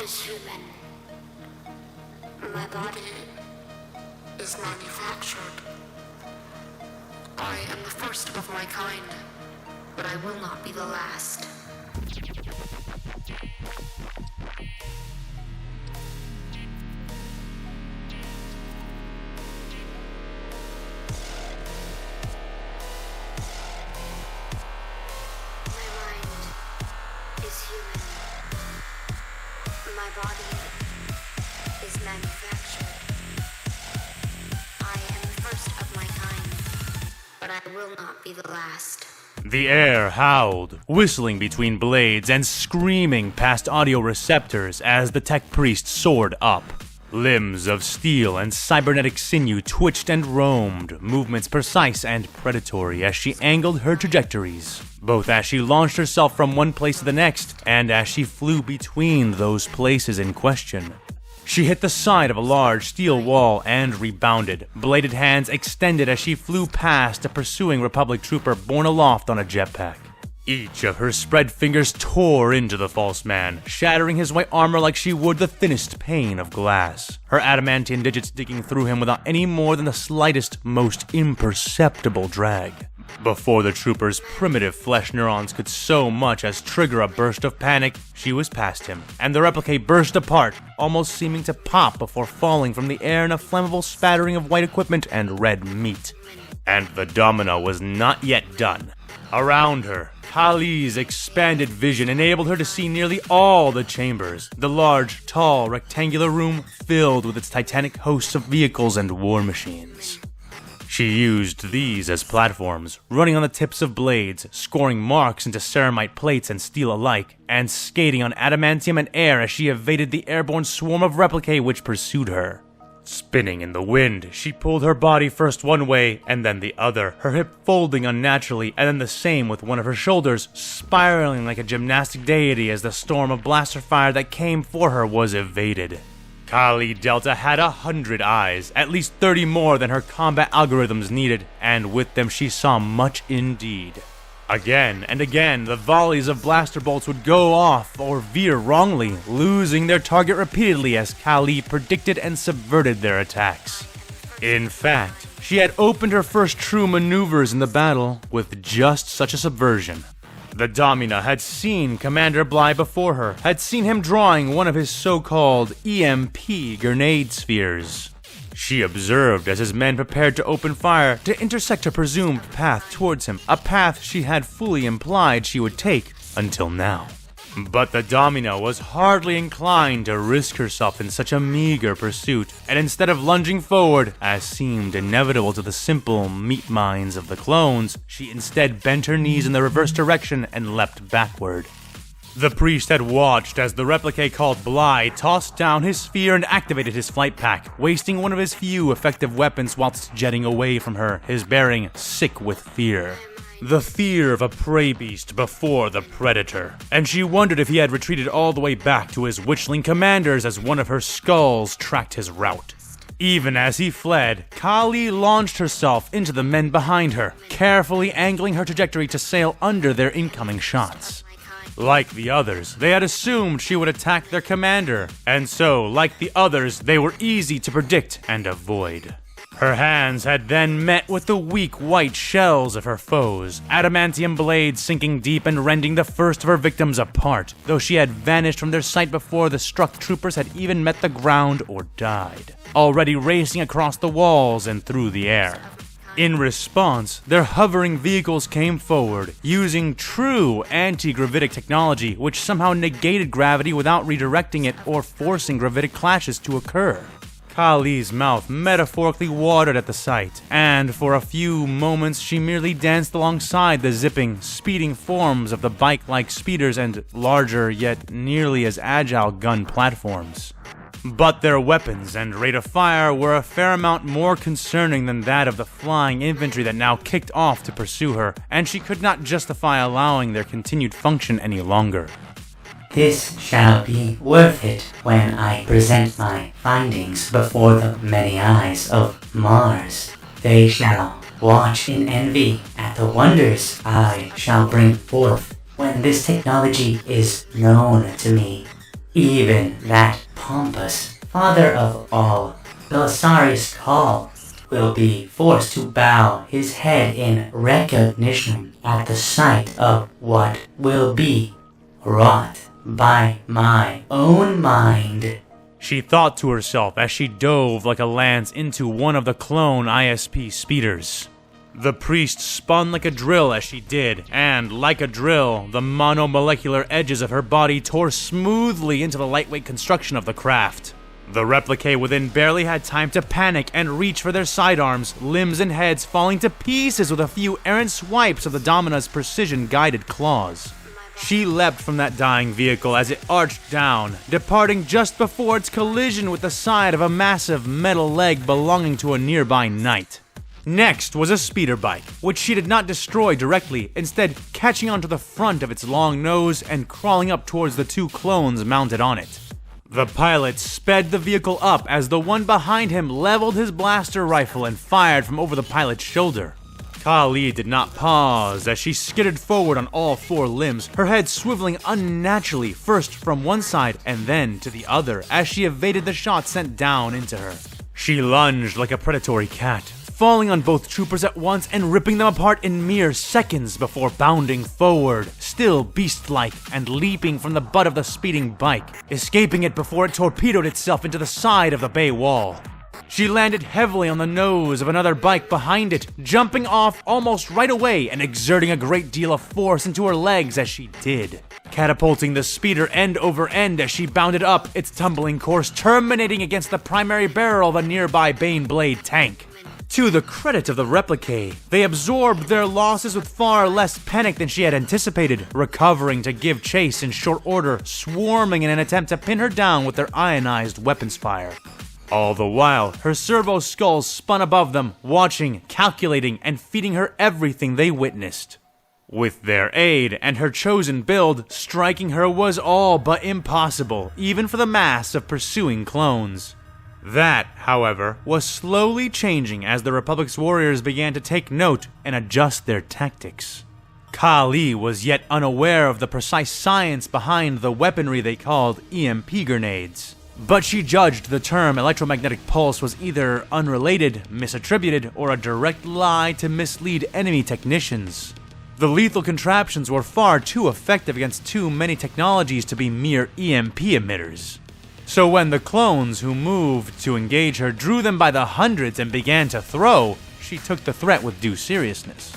is human. My body is manufactured. I am the first of my kind, but I will not be the last. My mind is human. My body is manufactured. I am the first of my kind, but I will not be the last. The air howled, whistling between blades and screaming past audio receptors as the tech priest soared up. Limbs of steel and cybernetic sinew twitched and roamed, movements precise and predatory as she angled her trajectories, both as she launched herself from one place to the next and as she flew between those places in question. She hit the side of a large steel wall and rebounded, bladed hands extended as she flew past a pursuing Republic trooper borne aloft on a jetpack. Each of her spread fingers tore into the false man, shattering his white armor like she would the thinnest pane of glass, her adamantine digits digging through him without any more than the slightest, most imperceptible drag. Before the trooper's primitive flesh neurons could so much as trigger a burst of panic, she was past him, and the replicate burst apart, almost seeming to pop before falling from the air in a flammable spattering of white equipment and red meat. And the domino was not yet done. Around her, Kali's expanded vision enabled her to see nearly all the chambers, the large, tall, rectangular room filled with its titanic hosts of vehicles and war machines. She used these as platforms, running on the tips of blades, scoring marks into ceramite plates and steel alike, and skating on adamantium and air as she evaded the airborne swarm of replicae which pursued her. Spinning in the wind, she pulled her body first one way and then the other, her hip folding unnaturally, and then the same with one of her shoulders, spiraling like a gymnastic deity as the storm of blaster fire that came for her was evaded. Kali Delta had 100 eyes, at least 30 more than her combat algorithms needed, and with them she saw much indeed. Again and again, the volleys of blaster bolts would go off or veer wrongly, losing their target repeatedly as Kali predicted and subverted their attacks. In fact, she had opened her first true maneuvers in the battle with just such a subversion. The Domina had seen Commander Bly before her, had seen him drawing one of his so-called EMP grenade spheres. She observed as his men prepared to open fire to intersect her presumed path towards him, a path she had fully implied she would take until now. But the Domino was hardly inclined to risk herself in such a meager pursuit, and instead of lunging forward, as seemed inevitable to the simple meat minds of the clones, she instead bent her knees in the reverse direction and leapt backward. The priest had watched as the replicate called Bly tossed down his sphere and activated his flight pack, wasting one of his few effective weapons whilst jetting away from her, his bearing sick with fear. The fear of a prey beast before the predator, and she wondered if he had retreated all the way back to his witchling commanders as one of her skulls tracked his route. Even as he fled, Kali launched herself into the men behind her, carefully angling her trajectory to sail under their incoming shots. Like the others, they had assumed she would attack their commander, and so, like the others, they were easy to predict and avoid. Her hands had then met with the weak white shells of her foes, adamantium blades sinking deep and rending the first of her victims apart, though she had vanished from their sight before the struck troopers had even met the ground or died, already racing across the walls and through the air. In response, their hovering vehicles came forward, using true anti-gravitic technology which somehow negated gravity without redirecting it or forcing gravitic clashes to occur. Kali's mouth metaphorically watered at the sight, and for a few moments she merely danced alongside the zipping, speeding forms of the bike-like speeders and larger yet nearly as agile gun platforms. But their weapons and rate of fire were a fair amount more concerning than that of the flying infantry that now kicked off to pursue her, and she could not justify allowing their continued function any longer. This shall be worth it when I present my findings before the many eyes of Mars. They shall watch in envy at the wonders I shall bring forth when this technology is known to me. Even that pompous father of all, Servo-Skull, will be forced to bow his head in recognition at the sight of what will be wrought by my own mind. She thought to herself as she dove like a lance into one of the clone ISP speeders. The priest spun like a drill as she did, and like a drill, the monomolecular edges of her body tore smoothly into the lightweight construction of the craft. The replicate within barely had time to panic and reach for their sidearms, limbs and heads falling to pieces with a few errant swipes of the Domina's precision-guided claws. She leapt from that dying vehicle as it arched down, departing just before its collision with the side of a massive metal leg belonging to a nearby knight. Next was a speeder bike, which she did not destroy directly, instead catching onto the front of its long nose and crawling up towards the two clones mounted on it. The pilot sped the vehicle up as the one behind him leveled his blaster rifle and fired from over the pilot's shoulder. Kali did not pause as she skidded forward on all four limbs, her head swiveling unnaturally first from one side and then to the other as she evaded the shot sent down into her. She lunged like a predatory cat, falling on both troopers at once and ripping them apart in mere seconds before bounding forward, still beast-like, and leaping from the butt of the speeding bike, escaping it before it torpedoed itself into the side of the bay wall. She landed heavily on the nose of another bike behind it, jumping off almost right away and exerting a great deal of force into her legs as she did, catapulting the speeder end over end as she bounded up its tumbling course, terminating against the primary barrel of a nearby Baneblade tank. To the credit of the replicate, they absorbed their losses with far less panic than she had anticipated, recovering to give chase in short order, swarming in an attempt to pin her down with their ionized weapons fire. All the while, her Servo-Skull spun above them, watching, calculating, and feeding her everything they witnessed. With their aid and her chosen build, striking her was all but impossible, even for the mass of pursuing clones. That, however, was slowly changing as the Republic's warriors began to take note and adjust their tactics. Kali was yet unaware of the precise science behind the weaponry they called EMP grenades, but she judged the term electromagnetic pulse was either unrelated, misattributed, or a direct lie to mislead enemy technicians. The lethal contraptions were far too effective against too many technologies to be mere EMP emitters. So when the clones who moved to engage her drew them by the hundreds and began to throw, she took the threat with due seriousness.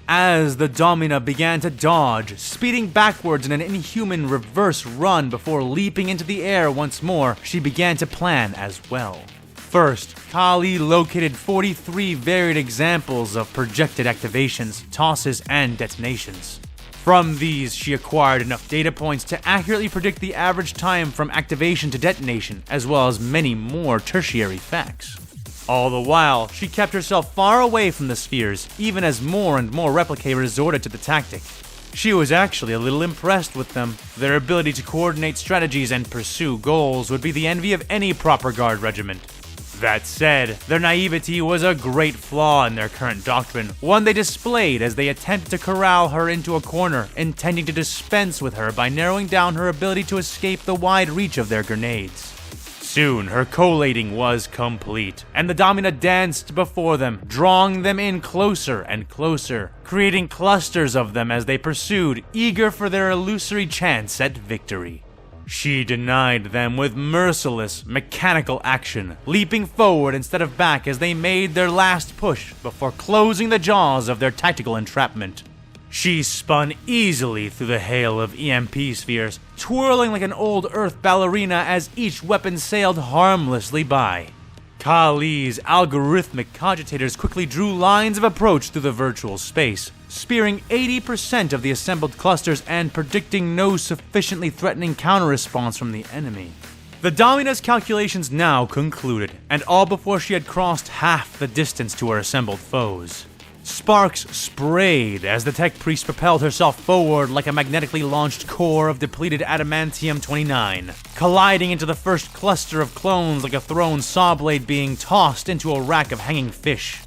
As the Domina began to dodge, speeding backwards in an inhuman reverse run before leaping into the air once more, she began to plan as well. First, Kali located 43 varied examples of projected activations, tosses, and detonations. From these, she acquired enough data points to accurately predict the average time from activation to detonation, as well as many more tertiary facts. All the while, she kept herself far away from the spheres, even as more and more replicate resorted to the tactic. She was actually a little impressed with them. Their ability to coordinate strategies and pursue goals would be the envy of any proper guard regiment. That said, their naivety was a great flaw in their current doctrine, one they displayed as they attempted to corral her into a corner, intending to dispense with her by narrowing down her ability to escape the wide reach of their grenades. Soon, her collating was complete, and the Domina danced before them, drawing them in closer and closer, creating clusters of them as they pursued, eager for their illusory chance at victory. She denied them with merciless, mechanical action, leaping forward instead of back as they made their last push before closing the jaws of their tactical entrapment. She spun easily through the hail of EMP spheres, twirling like an old Earth ballerina as each weapon sailed harmlessly by. Kali's algorithmic cogitators quickly drew lines of approach through the virtual space, spearing 80% of the assembled clusters and predicting no sufficiently threatening counter-response from the enemy. The Domina's calculations now concluded, and all before she had crossed half the distance to her assembled foes. Sparks sprayed as the tech priest propelled herself forward like a magnetically launched core of depleted adamantium-29, colliding into the first cluster of clones like a thrown saw blade being tossed into a rack of hanging fish.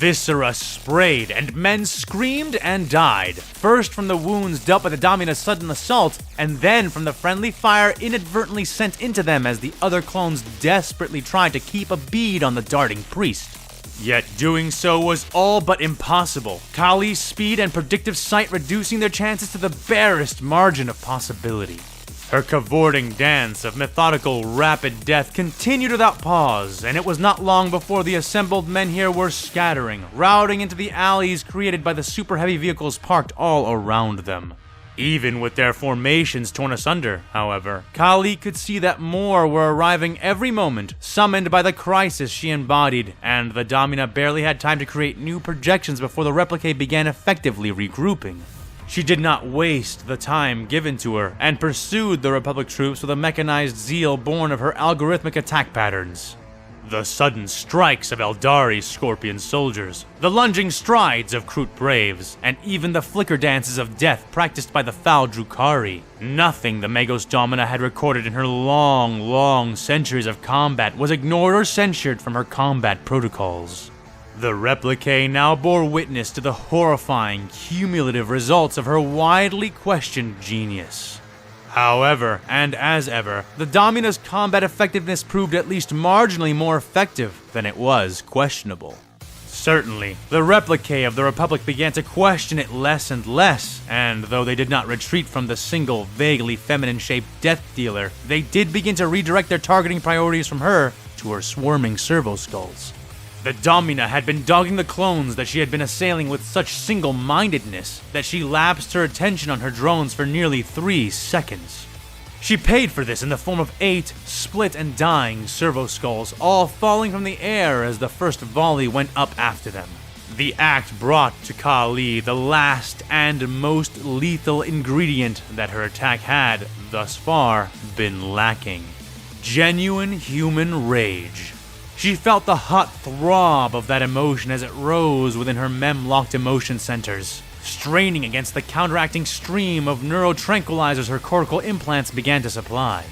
Viscera sprayed, and men screamed and died, first from the wounds dealt by the Domina's sudden assault, and then from the friendly fire inadvertently sent into them as the other clones desperately tried to keep a bead on the darting priest. Yet doing so was all but impossible, Kali's speed and predictive sight reducing their chances to the barest margin of possibility. Her cavorting dance of methodical, rapid death continued without pause, and it was not long before the assembled men here were scattering, routing into the alleys created by the super heavy vehicles parked all around them. Even with their formations torn asunder, however, Kali could see that more were arriving every moment, summoned by the crisis she embodied, and the Domina barely had time to create new projections before the replicae began effectively regrouping. She did not waste the time given to her, and pursued the Republic troops with a mechanized zeal born of her algorithmic attack patterns. The sudden strikes of Eldari's Scorpion soldiers, the lunging strides of Kroot Braves, and even the flicker dances of death practiced by the foul Drukhari. Nothing the Magos Domina had recorded in her long centuries of combat was ignored or censured from her combat protocols. The replicae now bore witness to the horrifying, cumulative results of her widely questioned genius. However, and as ever, the Domina's combat effectiveness proved at least marginally more effective than it was questionable. Certainly, the replicae of the Republic began to question it less and less, and though they did not retreat from the single, vaguely feminine-shaped Death Dealer, they did begin to redirect their targeting priorities from her to her swarming Servo-Skulls. The Domina had been dogging the clones that she had been assailing with such single-mindedness that she lapsed her attention on her drones for nearly 3 seconds. She paid for this in the form of 8 split and dying Servo-Skulls, all falling from the air as the first volley went up after them. The act brought to Kali the last and most lethal ingredient that her attack had, thus far, been lacking. Genuine human rage. She felt the hot throb of that emotion as it rose within her mem-locked emotion centers, straining against the counteracting stream of neurotranquilizers her cortical implants began to supply.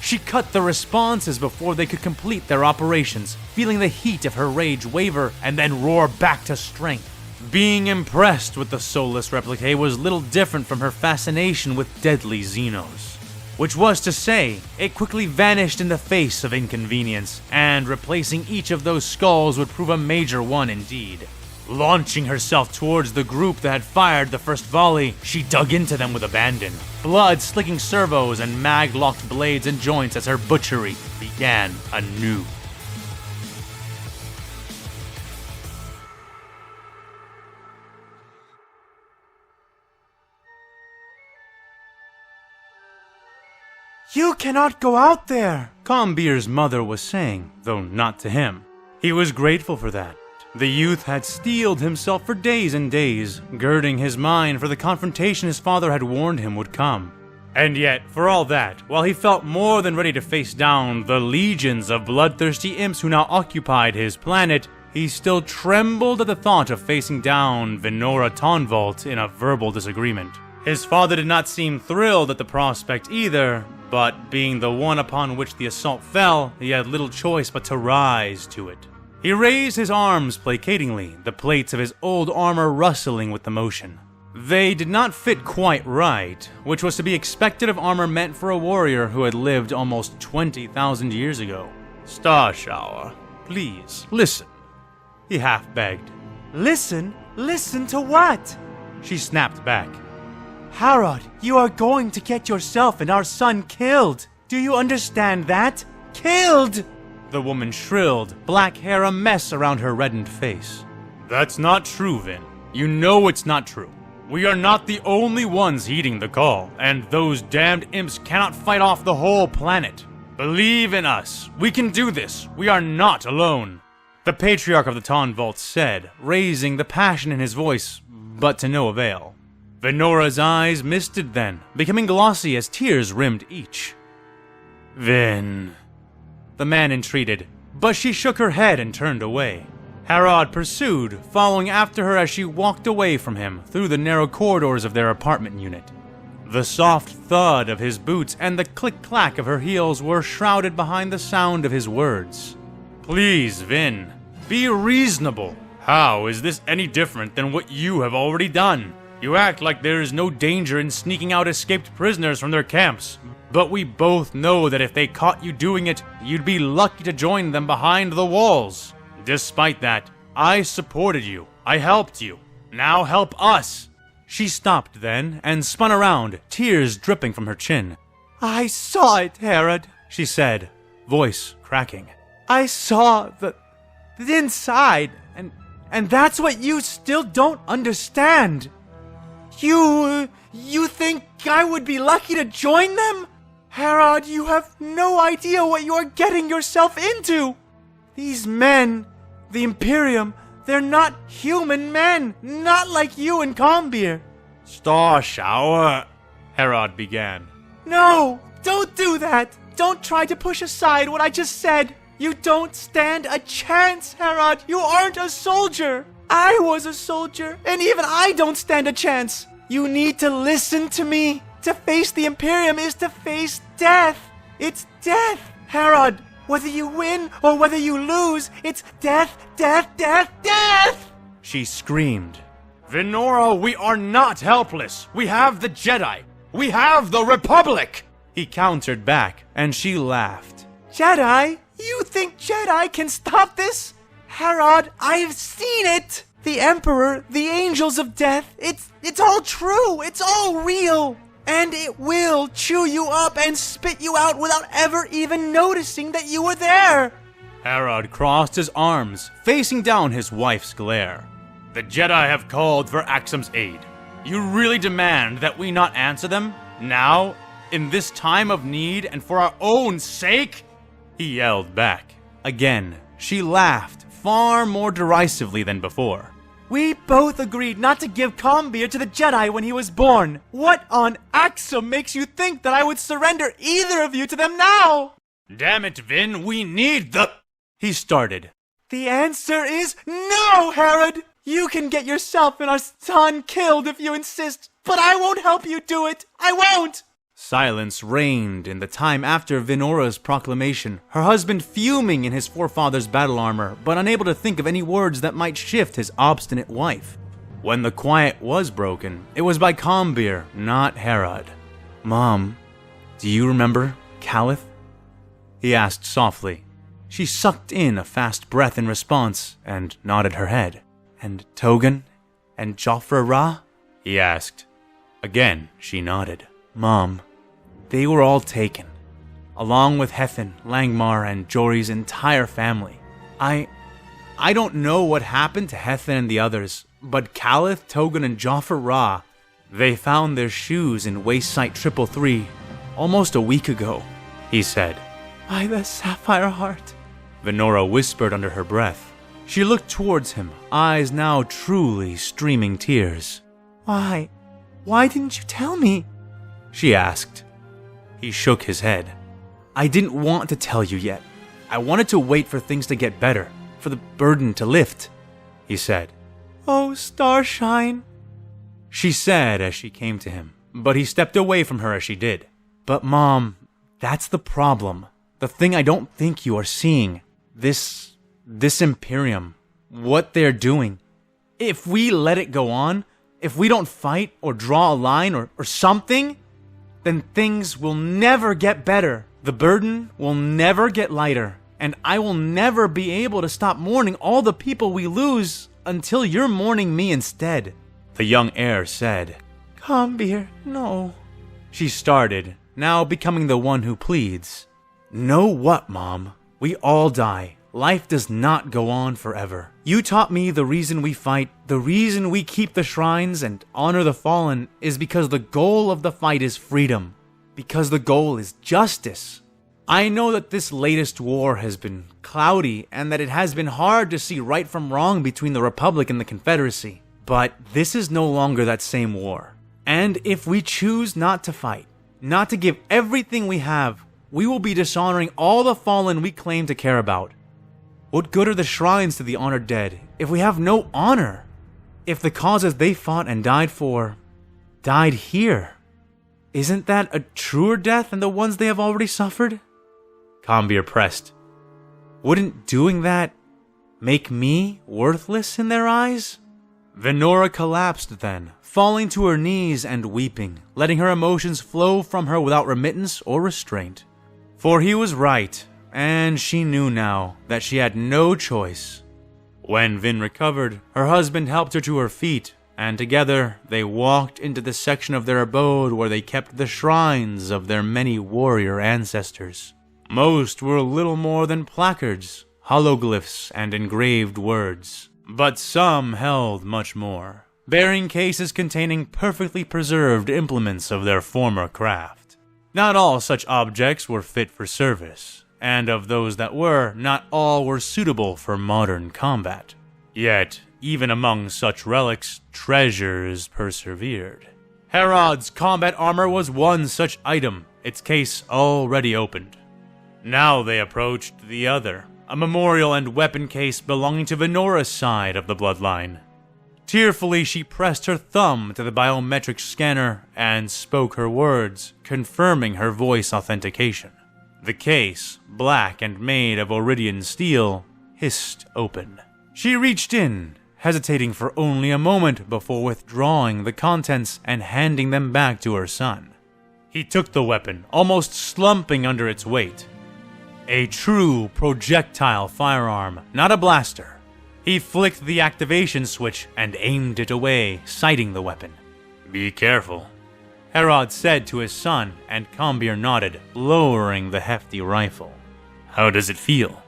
She cut the responses before they could complete their operations, feeling the heat of her rage waver and then roar back to strength. Being impressed with the soulless replicae was little different from her fascination with deadly Xenos. Which was to say, it quickly vanished in the face of inconvenience, and replacing each of those skulls would prove a major one indeed. Launching herself towards the group that had fired the first volley, she dug into them with abandon, blood slicking servos and mag-locked blades and joints as her butchery began anew. You cannot go out there, Combier's mother was saying, though not to him. He was grateful for that. The youth had steeled himself for days and days, girding his mind for the confrontation his father had warned him would come. And yet, for all that, while he felt more than ready to face down the legions of bloodthirsty imps who now occupied his planet, he still trembled at the thought of facing down Venora Tonvolt in a verbal disagreement. His father did not seem thrilled at the prospect either, but being the one upon which the assault fell, he had little choice but to rise to it. He raised his arms placatingly, the plates of his old armor rustling with the motion. They did not fit quite right, which was to be expected of armor meant for a warrior who had lived almost 20,000 years ago. Starshower, please, listen, he half begged. Listen? Listen to what? She snapped back. Harrod, you are going to get yourself and our son killed. Do you understand that? Killed! The woman shrilled, black hair a mess around her reddened face. That's not true, Vin. You know it's not true. We are not the only ones heeding the call, and those damned imps cannot fight off the whole planet. Believe in us. We can do this. We are not alone. The Patriarch of the Tonvolt said, raising the passion in his voice, but to no avail. Venora's eyes misted then, becoming glossy as tears rimmed each. Vin, the man entreated, but she shook her head and turned away. Harrod pursued, following after her as she walked away from him through the narrow corridors of their apartment unit. The soft thud of his boots and the click-clack of her heels were shrouded behind the sound of his words. Please, Vin, be reasonable. How is this any different than what you have already done? You act like there is no danger in sneaking out escaped prisoners from their camps, but we both know that if they caught you doing it, you'd be lucky to join them behind the walls. Despite that, I supported you. I helped you. Now help us. She stopped then and spun around, tears dripping from her chin. I saw it, Herod, she said, voice cracking. I saw the inside, and that's what you still don't understand. You think I would be lucky to join them? Herod, you have no idea what you are getting yourself into. These men, the Imperium, they're not human men, not like you and Combir. Star Shower, Herod began. No, don't do that. Don't try to push aside what I just said. You don't stand a chance, Herod. You aren't a soldier. I was a soldier, and even I don't stand a chance. You need to listen to me. To face the Imperium is to face death. It's death, Herod. Whether you win or whether you lose, it's death, death, death, death! She screamed. Venora, we are not helpless. We have the Jedi. We have the Republic. He countered back, and she laughed. Jedi? You think Jedi can stop this? Herod, I've seen it! The Emperor, the Angels of Death, it's all true, it's all real! And it will chew you up and spit you out without ever even noticing that you were there! Herod crossed his arms, facing down his wife's glare. The Jedi have called for Axum's aid. You really demand that we not answer them? Now? In this time of need and for our own sake? He yelled back. Again, she laughed, far more derisively than before. We both agreed not to give Combir to the Jedi when he was born. What on Axum makes you think that I would surrender either of you to them now? Damn it, Vin, we need the... He started. The answer is no, Herod! You can get yourself and our son killed if you insist, but I won't help you do it! I won't! Silence reigned in the time after Vinora's proclamation, her husband fuming in his forefather's battle armor, but unable to think of any words that might shift his obstinate wife. When the quiet was broken, it was by Combir, not Herod. Mom, do you remember Kallak? He asked softly. She sucked in a fast breath in response and nodded her head. And Togan? And Joffre Ra? He asked. Again, she nodded. Mom, they were all taken, along with Hethin, Langmar, and Jory's entire family. I don't know what happened to Hethin and the others, but Kallak, Togan, and Joffre Ra, they found their shoes in Waste Site 333 almost a week ago, he said. By the Sapphire Heart, Venora whispered under her breath. She looked towards him, eyes now truly streaming tears. Why didn't you tell me? She asked. He shook his head. I didn't want to tell you yet. I wanted to wait for things to get better, for the burden to lift, he said. Oh, Starshine, she said as she came to him, but he stepped away from her as she did. But Mom, that's the problem. The thing I don't think you are seeing. This Imperium. What they're doing. If we let it go on, if we don't fight or draw a line or something, then things will never get better. The burden will never get lighter, and I will never be able to stop mourning all the people we lose until you're mourning me instead, the young heir said. Combir, no. She started, now becoming the one who pleads. Know what, Mom? We all die. Life does not go on forever. You taught me the reason we fight, the reason we keep the shrines and honor the fallen is because the goal of the fight is freedom. Because the goal is justice. I know that this latest war has been cloudy and that it has been hard to see right from wrong between the Republic and the Confederacy. But this is no longer that same war. And if we choose not to fight, not to give everything we have, we will be dishonoring all the fallen we claim to care about. What good are the shrines to the honored dead if we have no honor? If the causes they fought and died for died here, isn't that a truer death than the ones they have already suffered? Combir pressed. Wouldn't doing that Make me worthless in their eyes? Venora collapsed then, falling to her knees and weeping, letting her emotions flow from her without remittance or restraint. For he was right, and she knew now that she had no choice. When Vin recovered, her husband helped her to her feet, and together they walked into the section of their abode where they kept the shrines of their many warrior ancestors. Most were little more than placards, hologlyphs, and engraved words, but some held much more, bearing cases containing perfectly preserved implements of their former craft. Not all such objects were fit for service, and of those that were, not all were suitable for modern combat. Yet, even among such relics, treasures persevered. Herod's combat armor was one such item, its case already opened. Now they approached the other, a memorial and weapon case belonging to Venora's side of the bloodline. Tearfully, she pressed her thumb to the biometric scanner and spoke her words, confirming her voice authentication. The case, black and made of Iridian steel, hissed open. She reached in, hesitating for only a moment before withdrawing the contents and handing them back to her son. He took the weapon, almost slumping under its weight. A true projectile firearm, not a blaster. He flicked the activation switch and aimed it away, sighting the weapon. "Be careful," Herod said to his son, and Combir nodded, lowering the hefty rifle. "How does it feel?"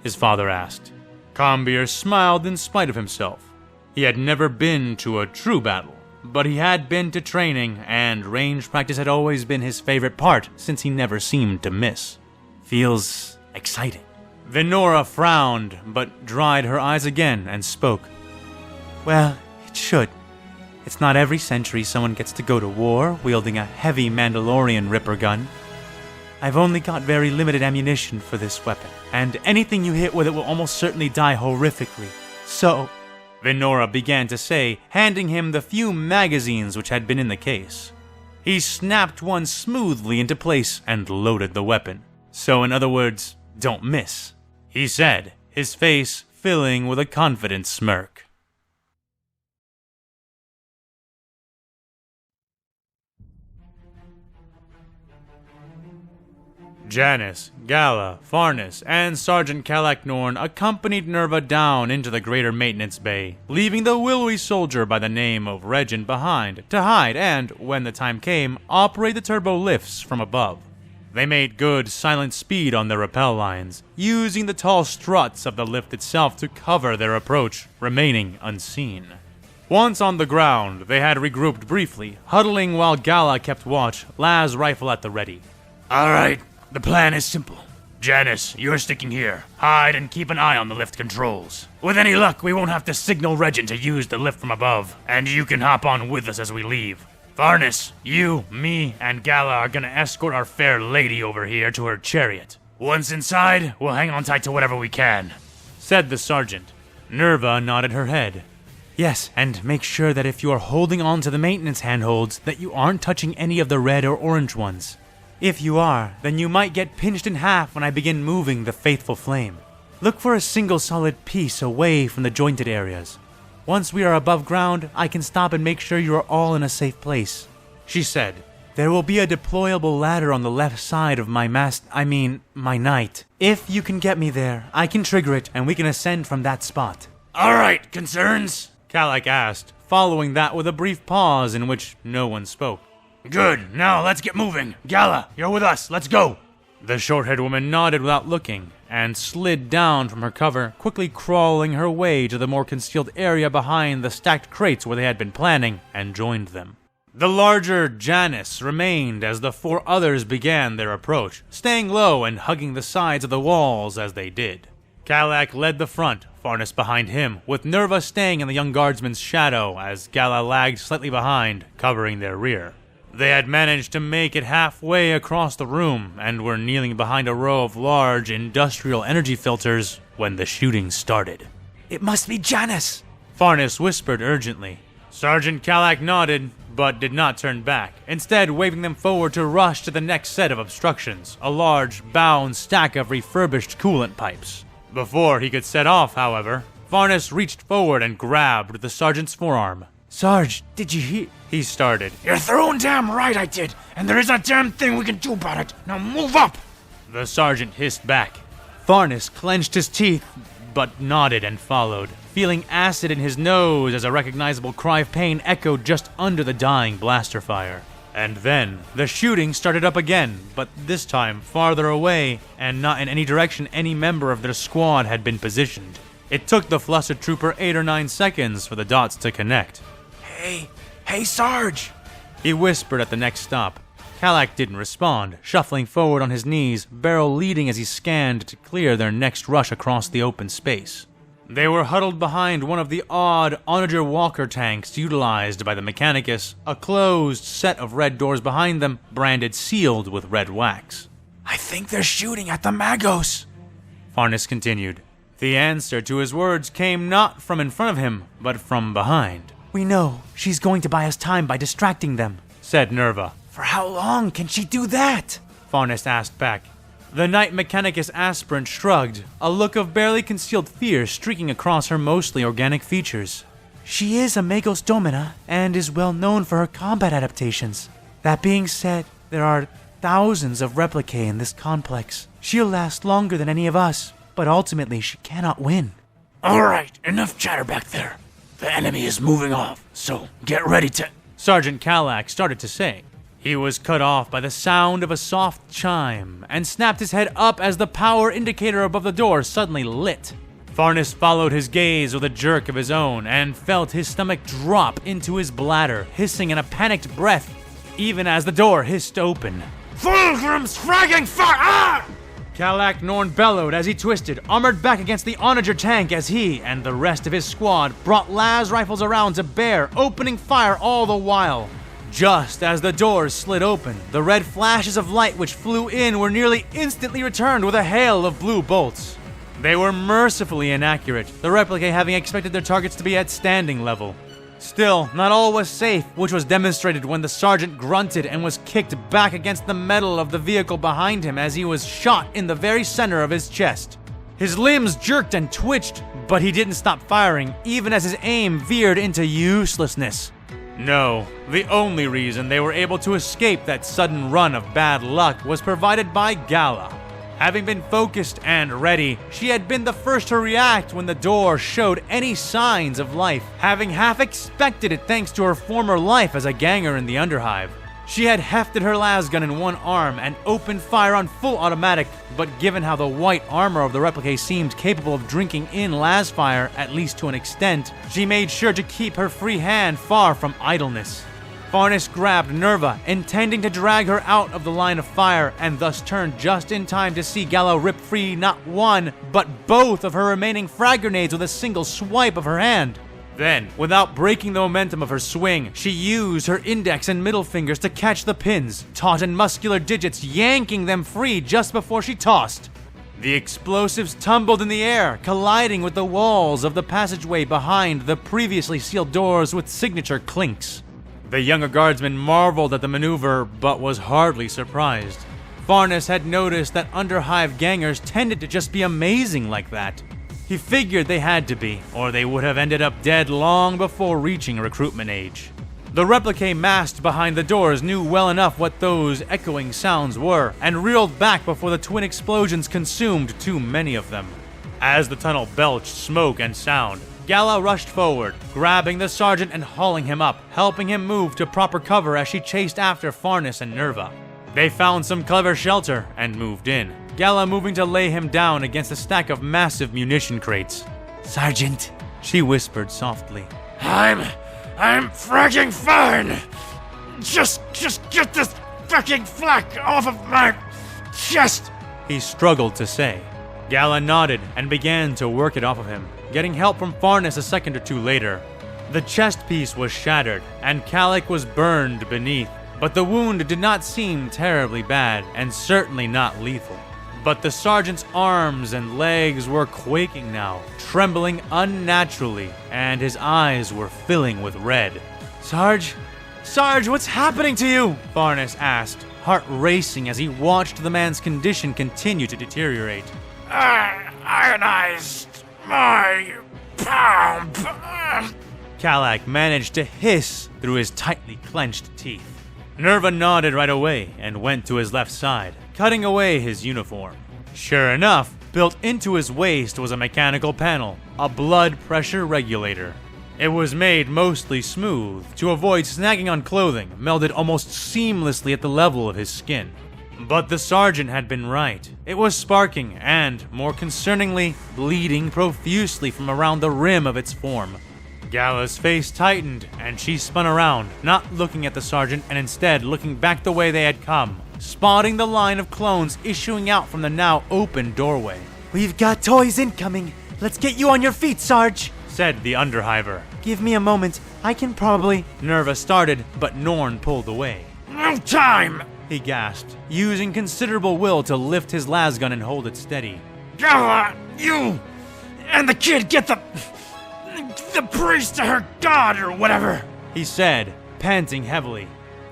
his father asked. Combir smiled in spite of himself. He had never been to a true battle, but he had been to training, and range practice had always been his favorite part since he never seemed to miss. "Feels exciting." Venora frowned, but dried her eyes again and spoke. "Well, it should. It's not every century someone gets to go to war wielding a heavy Mandalorian Ripper gun. I've only got very limited ammunition for this weapon, and anything you hit with it will almost certainly die horrifically. So," Venora began to say, handing him the few magazines which had been in the case. He snapped one smoothly into place and loaded the weapon. "So in other words, don't miss," he said, his face filling with a confident smirk. Janice, Gala, Farnus, and Sergeant Kallak Norn accompanied Nerva down into the greater maintenance bay, leaving the willowy soldier by the name of Regent behind to hide and, when the time came, operate the turbo lifts from above. They made good, silent speed on their rappel lines, using the tall struts of the lift itself to cover their approach, remaining unseen. Once on the ground, they had regrouped briefly, huddling while Gala kept watch, Laz rifle at the ready. "All right, the plan is simple. Janice, you're sticking here. Hide and keep an eye on the lift controls. With any luck, we won't have to signal Regent to use the lift from above, and you can hop on with us as we leave. Farnus, you, me, and Gala are gonna escort our fair lady over here to her chariot. Once inside, we'll hang on tight to whatever we can," said the sergeant. Nerva nodded her head. "Yes, and make sure that if you are holding on to the maintenance handholds, that you aren't touching any of the red or orange ones. If you are, then you might get pinched in half when I begin moving the faithful flame. Look for a single solid piece away from the jointed areas. Once we are above ground, I can stop and make sure you are all in a safe place," she said. "There will be a deployable ladder on the left side of my my knight. If you can get me there, I can trigger it and we can ascend from that spot." "All right, concerns?" Kallak asked, following that with a brief pause in which no one spoke. "Good, now let's get moving. Gala, you're with us, let's go." The short-haired woman nodded without looking, and slid down from her cover, quickly crawling her way to the more concealed area behind the stacked crates where they had been planning, and joined them. The larger Janice remained as the four others began their approach, staying low and hugging the sides of the walls as they did. Kallak led the front, Farnus behind him, with Nerva staying in the young guardsman's shadow as Gala lagged slightly behind, covering their rear. They had managed to make it halfway across the room and were kneeling behind a row of large industrial energy filters when the shooting started. "It must be Janice!" Farnus whispered urgently. Sergeant Kallak nodded, but did not turn back, instead waving them forward to rush to the next set of obstructions, a large, bound stack of refurbished coolant pipes. Before he could set off, however, Farnus reached forward and grabbed the sergeant's forearm. Sarge, did you hear? He started. You're throwing damn right I did, and there isn't a damn thing we can do about it. Now move up! The sergeant hissed back. Farnus clenched his teeth. But nodded and followed, feeling acid in his nose as a recognizable cry of pain echoed just under the dying blaster fire. And then, the shooting started up again, but this time farther away, and not in any direction any member of their squad had been positioned. It took the flustered trooper 8 or 9 seconds for the dots to connect. Hey, Sarge! He whispered at the next stop. Kallak didn't respond, shuffling forward on his knees, barrel leading as he scanned to clear their next rush across the open space. They were huddled behind one of the odd Onager Walker tanks utilized by the Mechanicus, a closed set of red doors behind them, branded sealed with red wax. I think they're shooting at the Magos, Farnus continued. The answer to his words came not from in front of him, but from behind. We know she's going to buy us time by distracting them, said Nerva. For how long can she do that? Farnus asked back. The Knight Mechanicus aspirant shrugged, a look of barely concealed fear streaking across her mostly organic features. She is a Magos Domina and is well known for her combat adaptations. That being said, there are thousands of replicae in this complex. She'll last longer than any of us, but ultimately she cannot win. Alright, enough chatter back there. The enemy is moving off, so get ready to... Sergeant Kallak started to say. He was cut off by the sound of a soft chime, and snapped his head up as the power indicator above the door suddenly lit. Farnus followed his gaze with a jerk of his own, and felt his stomach drop into his bladder, hissing in a panicked breath, even as the door hissed open. Fulgrim's fragging fire! Ah! Kallak Norn bellowed as he twisted, armored back against the Onager tank as he and the rest of his squad brought las rifles around to bear, opening fire all the while. Just as the doors slid open, the red flashes of light which flew in were nearly instantly returned with a hail of blue bolts. They were mercifully inaccurate, the replicae having expected their targets to be at standing level. Still, not all was safe, which was demonstrated when the sergeant grunted and was kicked back against the metal of the vehicle behind him as he was shot in the very center of his chest. His limbs jerked and twitched, but he didn't stop firing, even as his aim veered into uselessness. No, the only reason they were able to escape that sudden run of bad luck was provided by Gala. Having been focused and ready, she had been the first to react when the door showed any signs of life, having half expected it thanks to her former life as a ganger in the Underhive. She had hefted her lasgun in one arm and opened fire on full automatic, but given how the white armor of the replicae seemed capable of drinking in las fire, at least to an extent, she made sure to keep her free hand far from idleness. Farnus grabbed Nerva, intending to drag her out of the line of fire, and thus turned just in time to see Gala rip free not one, but both of her remaining frag grenades with a single swipe of her hand. Then, without breaking the momentum of her swing, she used her index and middle fingers to catch the pins, taut and muscular digits yanking them free just before she tossed. The explosives tumbled in the air, colliding with the walls of the passageway behind the previously sealed doors with signature clinks. The younger guardsman marveled at the maneuver, but was hardly surprised. Farnus had noticed that Underhive gangers tended to just be amazing like that. He figured they had to be, or they would have ended up dead long before reaching recruitment age. The replicae massed behind the doors knew well enough what those echoing sounds were, and reeled back before the twin explosions consumed too many of them. As the tunnel belched smoke and sound, Gala rushed forward, grabbing the sergeant and hauling him up, helping him move to proper cover as she chased after Farnus and Nerva. They found some clever shelter and moved in, Gala moving to lay him down against a stack of massive munition crates. Sergeant, she whispered softly. I'm fragging fine! Just get this fucking flak off of my chest! He struggled to say. Gala nodded and began to work it off of him, getting help from Farnus a second or two later. The chest piece was shattered, and Kallak was burned beneath, but the wound did not seem terribly bad, and certainly not lethal. But the sergeant's arms and legs were quaking now, trembling unnaturally, and his eyes were filling with red. Sarge, what's happening to you? Farnus asked, heart racing as he watched the man's condition continue to deteriorate. ionized my pump. Kallak managed to hiss through his tightly clenched teeth. Nerva nodded right away and went to his left side, cutting away his uniform. Sure enough, built into his waist was a mechanical panel, a blood pressure regulator. It was made mostly smooth to avoid snagging on clothing, melded almost seamlessly at the level of his skin. But the sergeant had been right. It was sparking and, more concerningly, bleeding profusely from around the rim of its form. Gala's face tightened, and she spun around, not looking at the sergeant and instead looking back the way they had come, spotting the line of clones issuing out from the now open doorway. We've got toys incoming. Let's get you on your feet, Sarge, said the Underhiver. Give me a moment. I can probably... Nerva started, but Norn pulled away. No time! He gasped, using considerable will to lift his lasgun and hold it steady. Gala, you and the kid get the priest to her god or whatever, he said, panting heavily.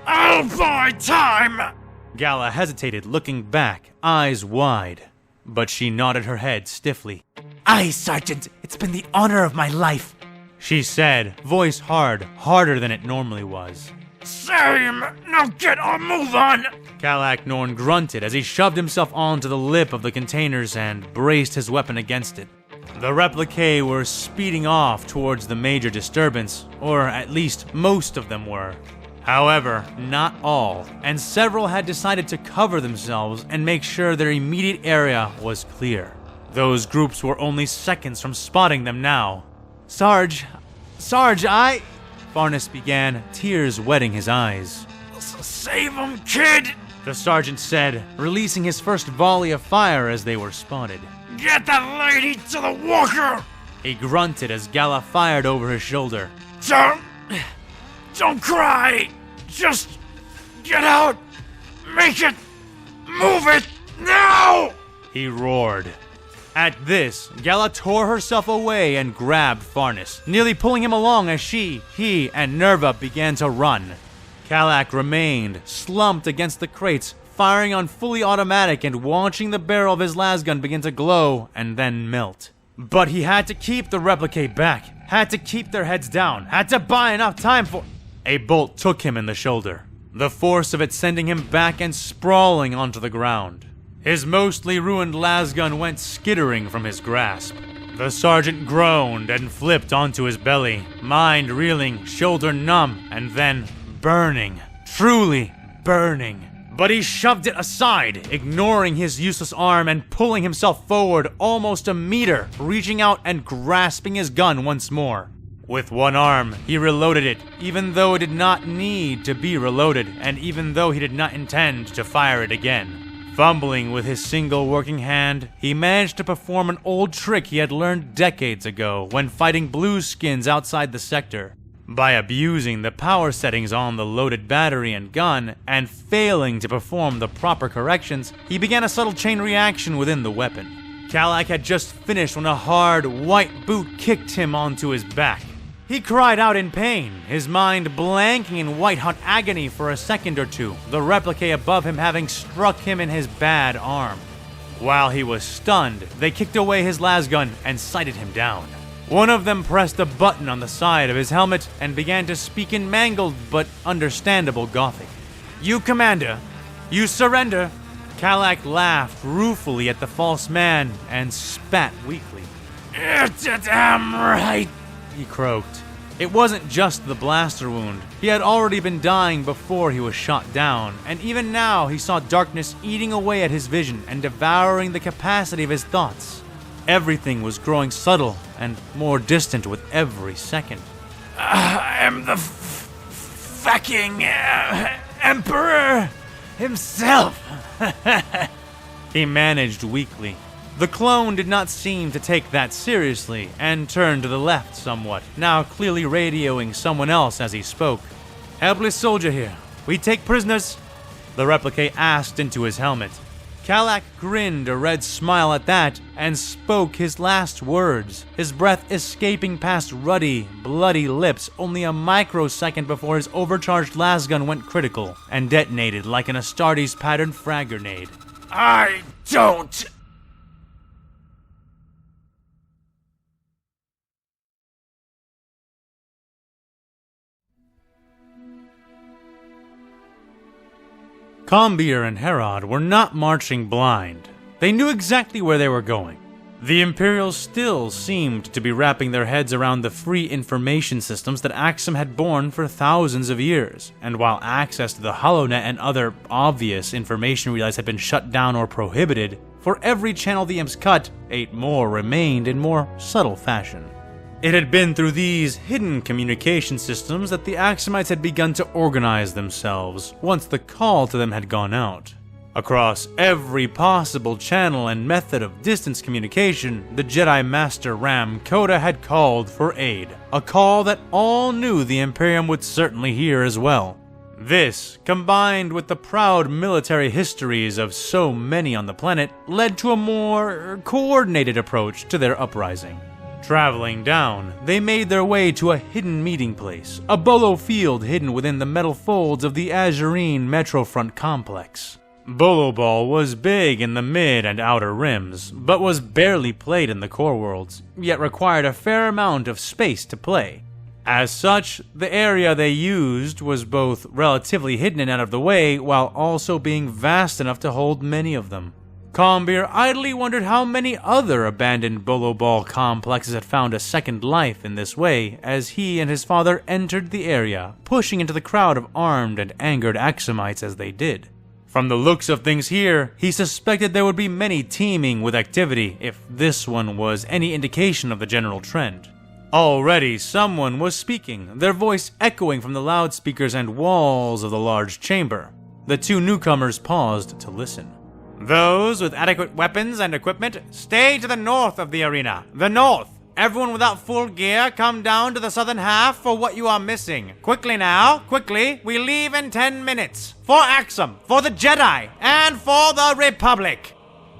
I'll buy time! Gala hesitated, looking back, eyes wide, but she nodded her head stiffly. Aye, Sergeant. It's been the honor of my life, she said, voice hard, harder than it normally was. Same! Now get on, move on! Kallak Norn grunted as he shoved himself onto the lip of the containers and braced his weapon against it. The replicae were speeding off towards the major disturbance, or at least most of them were. However, not all, and several had decided to cover themselves and make sure their immediate area was clear. Those groups were only seconds from spotting them now. Sarge, Farnus began, tears wetting his eyes. Save him, kid! The sergeant said, releasing his first volley of fire as they were spotted. Get that lady to the walker! He grunted as Gala fired over his shoulder. Don't cry! Just get out! Make it! Move it! Now! He roared. At this, Gala tore herself away and grabbed Farnus, nearly pulling him along as he, and Nerva began to run. Kallak remained, slumped against the crates, firing on fully automatic and watching the barrel of his lasgun begin to glow and then melt. But he had to keep the replicae back, had to keep their heads down, had to buy enough time for... A bolt took him in the shoulder, the force of it sending him back and sprawling onto the ground. His mostly ruined lasgun went skittering from his grasp. The sergeant groaned and flipped onto his belly, mind reeling, shoulder numb, and then burning. Truly burning. But he shoved it aside, ignoring his useless arm and pulling himself forward almost a meter, reaching out and grasping his gun once more. With one arm, he reloaded it, even though it did not need to be reloaded, and even though he did not intend to fire it again. Fumbling with his single working hand, he managed to perform an old trick he had learned decades ago when fighting blueskins outside the sector. By abusing the power settings on the loaded battery and gun, and failing to perform the proper corrections, he began a subtle chain reaction within the weapon. Kallak had just finished when a hard, white boot kicked him onto his back. He cried out in pain, his mind blanking in white-hot agony for a second or two, the replicae above him having struck him in his bad arm. While he was stunned, they kicked away his lasgun and sighted him down. One of them pressed a button on the side of his helmet and began to speak in mangled but understandable Gothic. "You, Commander! You surrender!" Kallak laughed ruefully at the false man and spat weakly. It's a damn right! He croaked. It wasn't just the blaster wound. He had already been dying before he was shot down, and even now he saw darkness eating away at his vision and devouring the capacity of his thoughts. Everything was growing subtle and more distant with every second. I am the fucking Emperor himself! He managed weakly. The clone did not seem to take that seriously and turned to the left somewhat, now clearly radioing someone else as he spoke. "Helpless soldier here. We take prisoners?" The replicae asked into his helmet. Kallak grinned a red smile at that and spoke his last words, his breath escaping past ruddy, bloody lips only a microsecond before his overcharged lasgun went critical and detonated like an Astartes patterned frag grenade. I don't Combir and Herod were not marching blind. They knew exactly where they were going. The Imperials still seemed to be wrapping their heads around the free information systems that Axum had borne for thousands of years, and while access to the HoloNet and other obvious information relays had been shut down or prohibited, for every channel the Imps cut, 8 more remained in more subtle fashion. It had been through these hidden communication systems that the Axumites had begun to organize themselves once the call to them had gone out. Across every possible channel and method of distance communication, the Jedi Master Ram Koda had called for aid, a call that all knew the Imperium would certainly hear as well. This, combined with the proud military histories of so many on the planet, led to a more coordinated approach to their uprising. Traveling down, they made their way to a hidden meeting place, a bolo field hidden within the metal folds of the Azurine Metrofront complex. Bolo Ball was big in the mid and outer rims, but was barely played in the core worlds, yet required a fair amount of space to play. As such, the area they used was both relatively hidden and out of the way, while also being vast enough to hold many of them. Combir idly wondered how many other abandoned Bolo Ball complexes had found a second life in this way, as he and his father entered the area, pushing into the crowd of armed and angered Axumites as they did. From the looks of things here, he suspected there would be many teeming with activity if this one was any indication of the general trend. Already someone was speaking, their voice echoing from the loudspeakers and walls of the large chamber. The 2 newcomers paused to listen. "Those with adequate weapons and equipment, stay to the north of the arena. The north! Everyone without full gear, come down to the southern half for what you are missing. Quickly now, quickly, we leave in 10 minutes. For Axum, for the Jedi, and for the Republic!"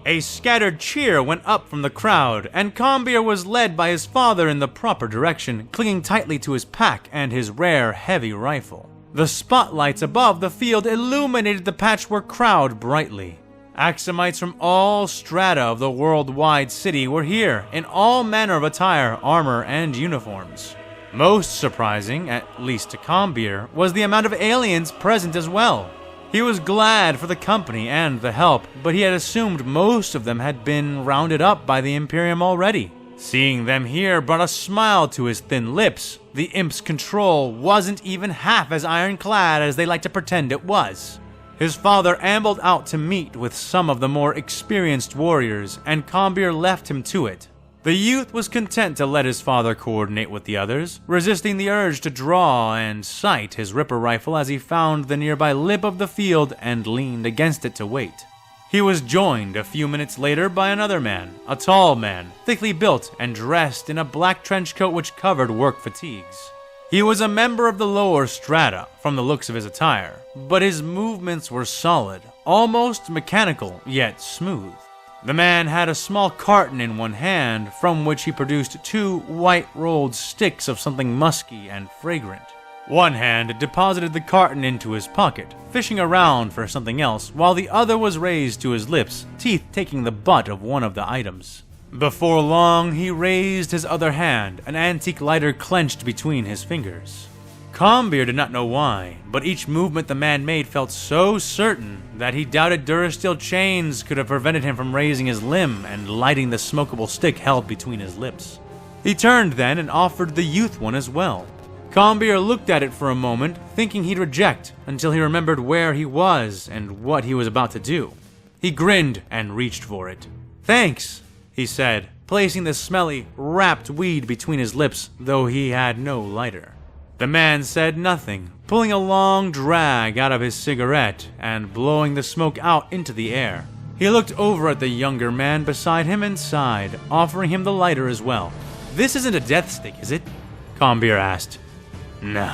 A scattered cheer went up from the crowd, and Combir was led by his father in the proper direction, clinging tightly to his pack and his rare, heavy rifle. The spotlights above the field illuminated the patchwork crowd brightly. Axumites from all strata of the worldwide city were here, in all manner of attire, armor, and uniforms. Most surprising, at least to Combir, was the amount of aliens present as well. He was glad for the company and the help, but he had assumed most of them had been rounded up by the Imperium already. Seeing them here brought a smile to his thin lips. The Imp's control wasn't even half as ironclad as they like to pretend it was. His father ambled out to meet with some of the more experienced warriors, and Combir left him to it. The youth was content to let his father coordinate with the others, resisting the urge to draw and sight his Ripper rifle as he found the nearby lip of the field and leaned against it to wait. He was joined a few minutes later by another man, a tall man, thickly built and dressed in a black trench coat which covered work fatigues. He was a member of the lower strata, from the looks of his attire, but his movements were solid, almost mechanical, yet smooth. The man had a small carton in one hand, from which he produced 2 white-rolled sticks of something musky and fragrant. One hand deposited the carton into his pocket, fishing around for something else, while the other was raised to his lips, teeth taking the butt of one of the items. Before long, he raised his other hand, an antique lighter clenched between his fingers. Combir did not know why, but each movement the man made felt so certain that he doubted Durasteel chains could have prevented him from raising his limb and lighting the smokable stick held between his lips. He turned then and offered the youth one as well. Combir looked at it for a moment, thinking he'd reject, until he remembered where he was and what he was about to do. He grinned and reached for it. "Thanks," he said, placing the smelly, wrapped weed between his lips, though he had no lighter. The man said nothing, pulling a long drag out of his cigarette and blowing the smoke out into the air. He looked over at the younger man beside him and sighed, offering him the lighter as well. "This isn't a death stick, is it?" Combir asked. "No,"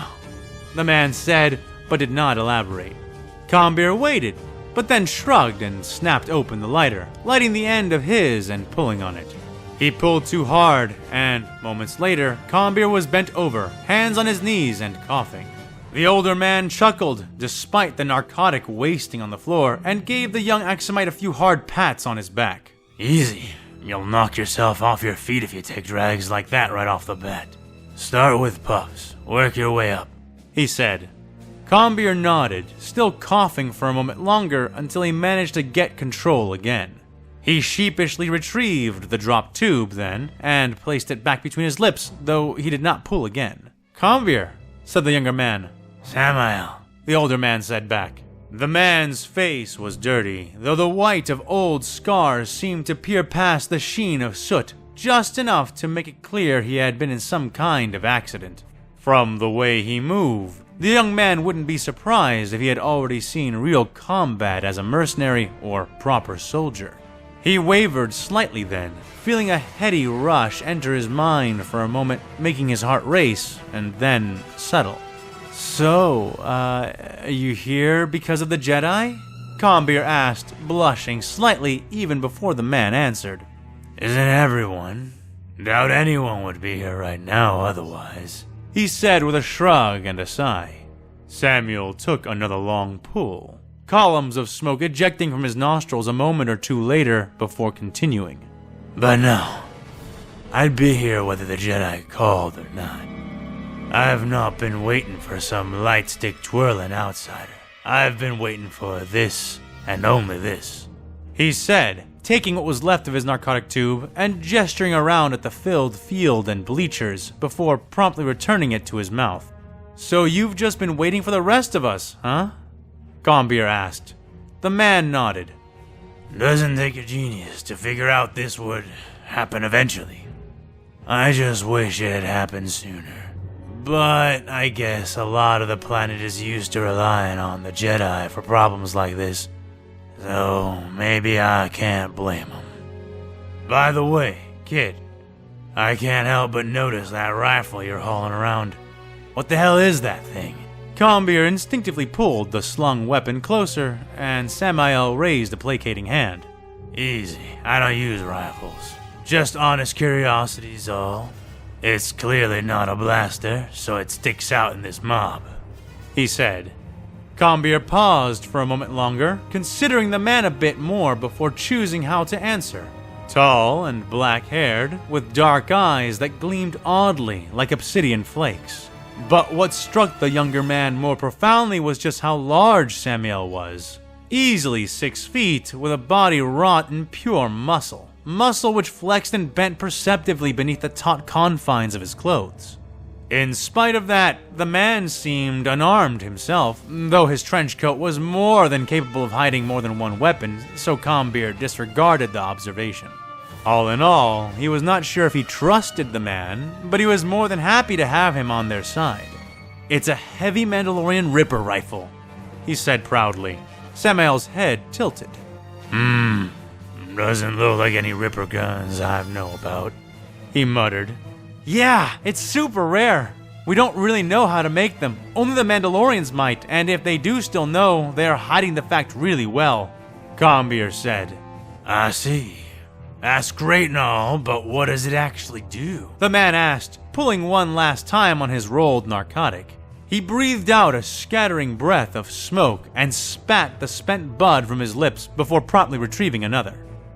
the man said, but did not elaborate. Combir waited, but then shrugged and snapped open the lighter, lighting the end of his and pulling on it. He pulled too hard, and moments later, Combir was bent over, hands on his knees and coughing. The older man chuckled, despite the narcotic wasting on the floor, and gave the young Axumite a few hard pats on his back. "Easy. You'll knock yourself off your feet if you take drags like that right off the bat. Start with puffs. Work your way up," he said. Combier nodded, still coughing for a moment longer until he managed to get control again. He sheepishly retrieved the dropped tube then, and placed it back between his lips, though he did not pull again. Combier, said the younger man. Samael, the older man said back. The man's face was dirty, though the white of old scars seemed to peer past the sheen of soot, just enough to make it clear he had been in some kind of accident. From the way he moved, the young man wouldn't be surprised if he had already seen real combat as a mercenary or proper soldier. He wavered slightly then, feeling a heady rush enter his mind for a moment, making his heart race and then settle. So, are you here because of the Jedi? Combier asked, blushing slightly even before the man answered. Isn't everyone? Doubt anyone would be here right now otherwise, he said with a shrug and a sigh. Samuel took another long pull, columns of smoke ejecting from his nostrils a moment or two later before continuing. But no, I'd be here whether the Jedi called or not. I have not been waiting for some light stick twirling outsider. I've been waiting for this, and only this, he said, taking what was left of his narcotic tube and gesturing around at the filled field and bleachers before promptly returning it to his mouth. So you've just been waiting for the rest of us, huh? Combier asked. The man nodded. Doesn't take a genius to figure out this would happen eventually. I just wish it had happened sooner. But I guess a lot of the planet is used to relying on the Jedi for problems like this, so maybe I can't blame them. By the way, kid, I can't help but notice that rifle you're hauling around. What the hell is that thing? Combier instinctively pulled the slung weapon closer, and Samael raised a placating hand. Easy, I don't use rifles. Just honest curiosity's all. It's clearly not a blaster, so it sticks out in this mob, he said. Combier paused for a moment longer, considering the man a bit more before choosing how to answer. Tall and black-haired, with dark eyes that gleamed oddly like obsidian flakes. But what struck the younger man more profoundly was just how large Samuel was. Easily 6 feet, with a body wrought in pure muscle. Muscle which flexed and bent perceptibly beneath the taut confines of his clothes. In spite of that, the man seemed unarmed himself, though his trench coat was more than capable of hiding more than one weapon, so Combier disregarded the observation. All in all, he was not sure if he trusted the man, but he was more than happy to have him on their side. It's a heavy Mandalorian Ripper rifle, he said proudly. Samael's head tilted. Doesn't look like any Ripper guns I know about, he muttered. Yeah, it's super rare. We don't really know how to make them. Only the Mandalorians might, and if they do still know, they are hiding the fact really well, Combier said. I see. That's great and all, but what does it actually do? The man asked, pulling one last time on his rolled narcotic. He breathed out a scattering breath of smoke and spat the spent bud from his lips before promptly retrieving another.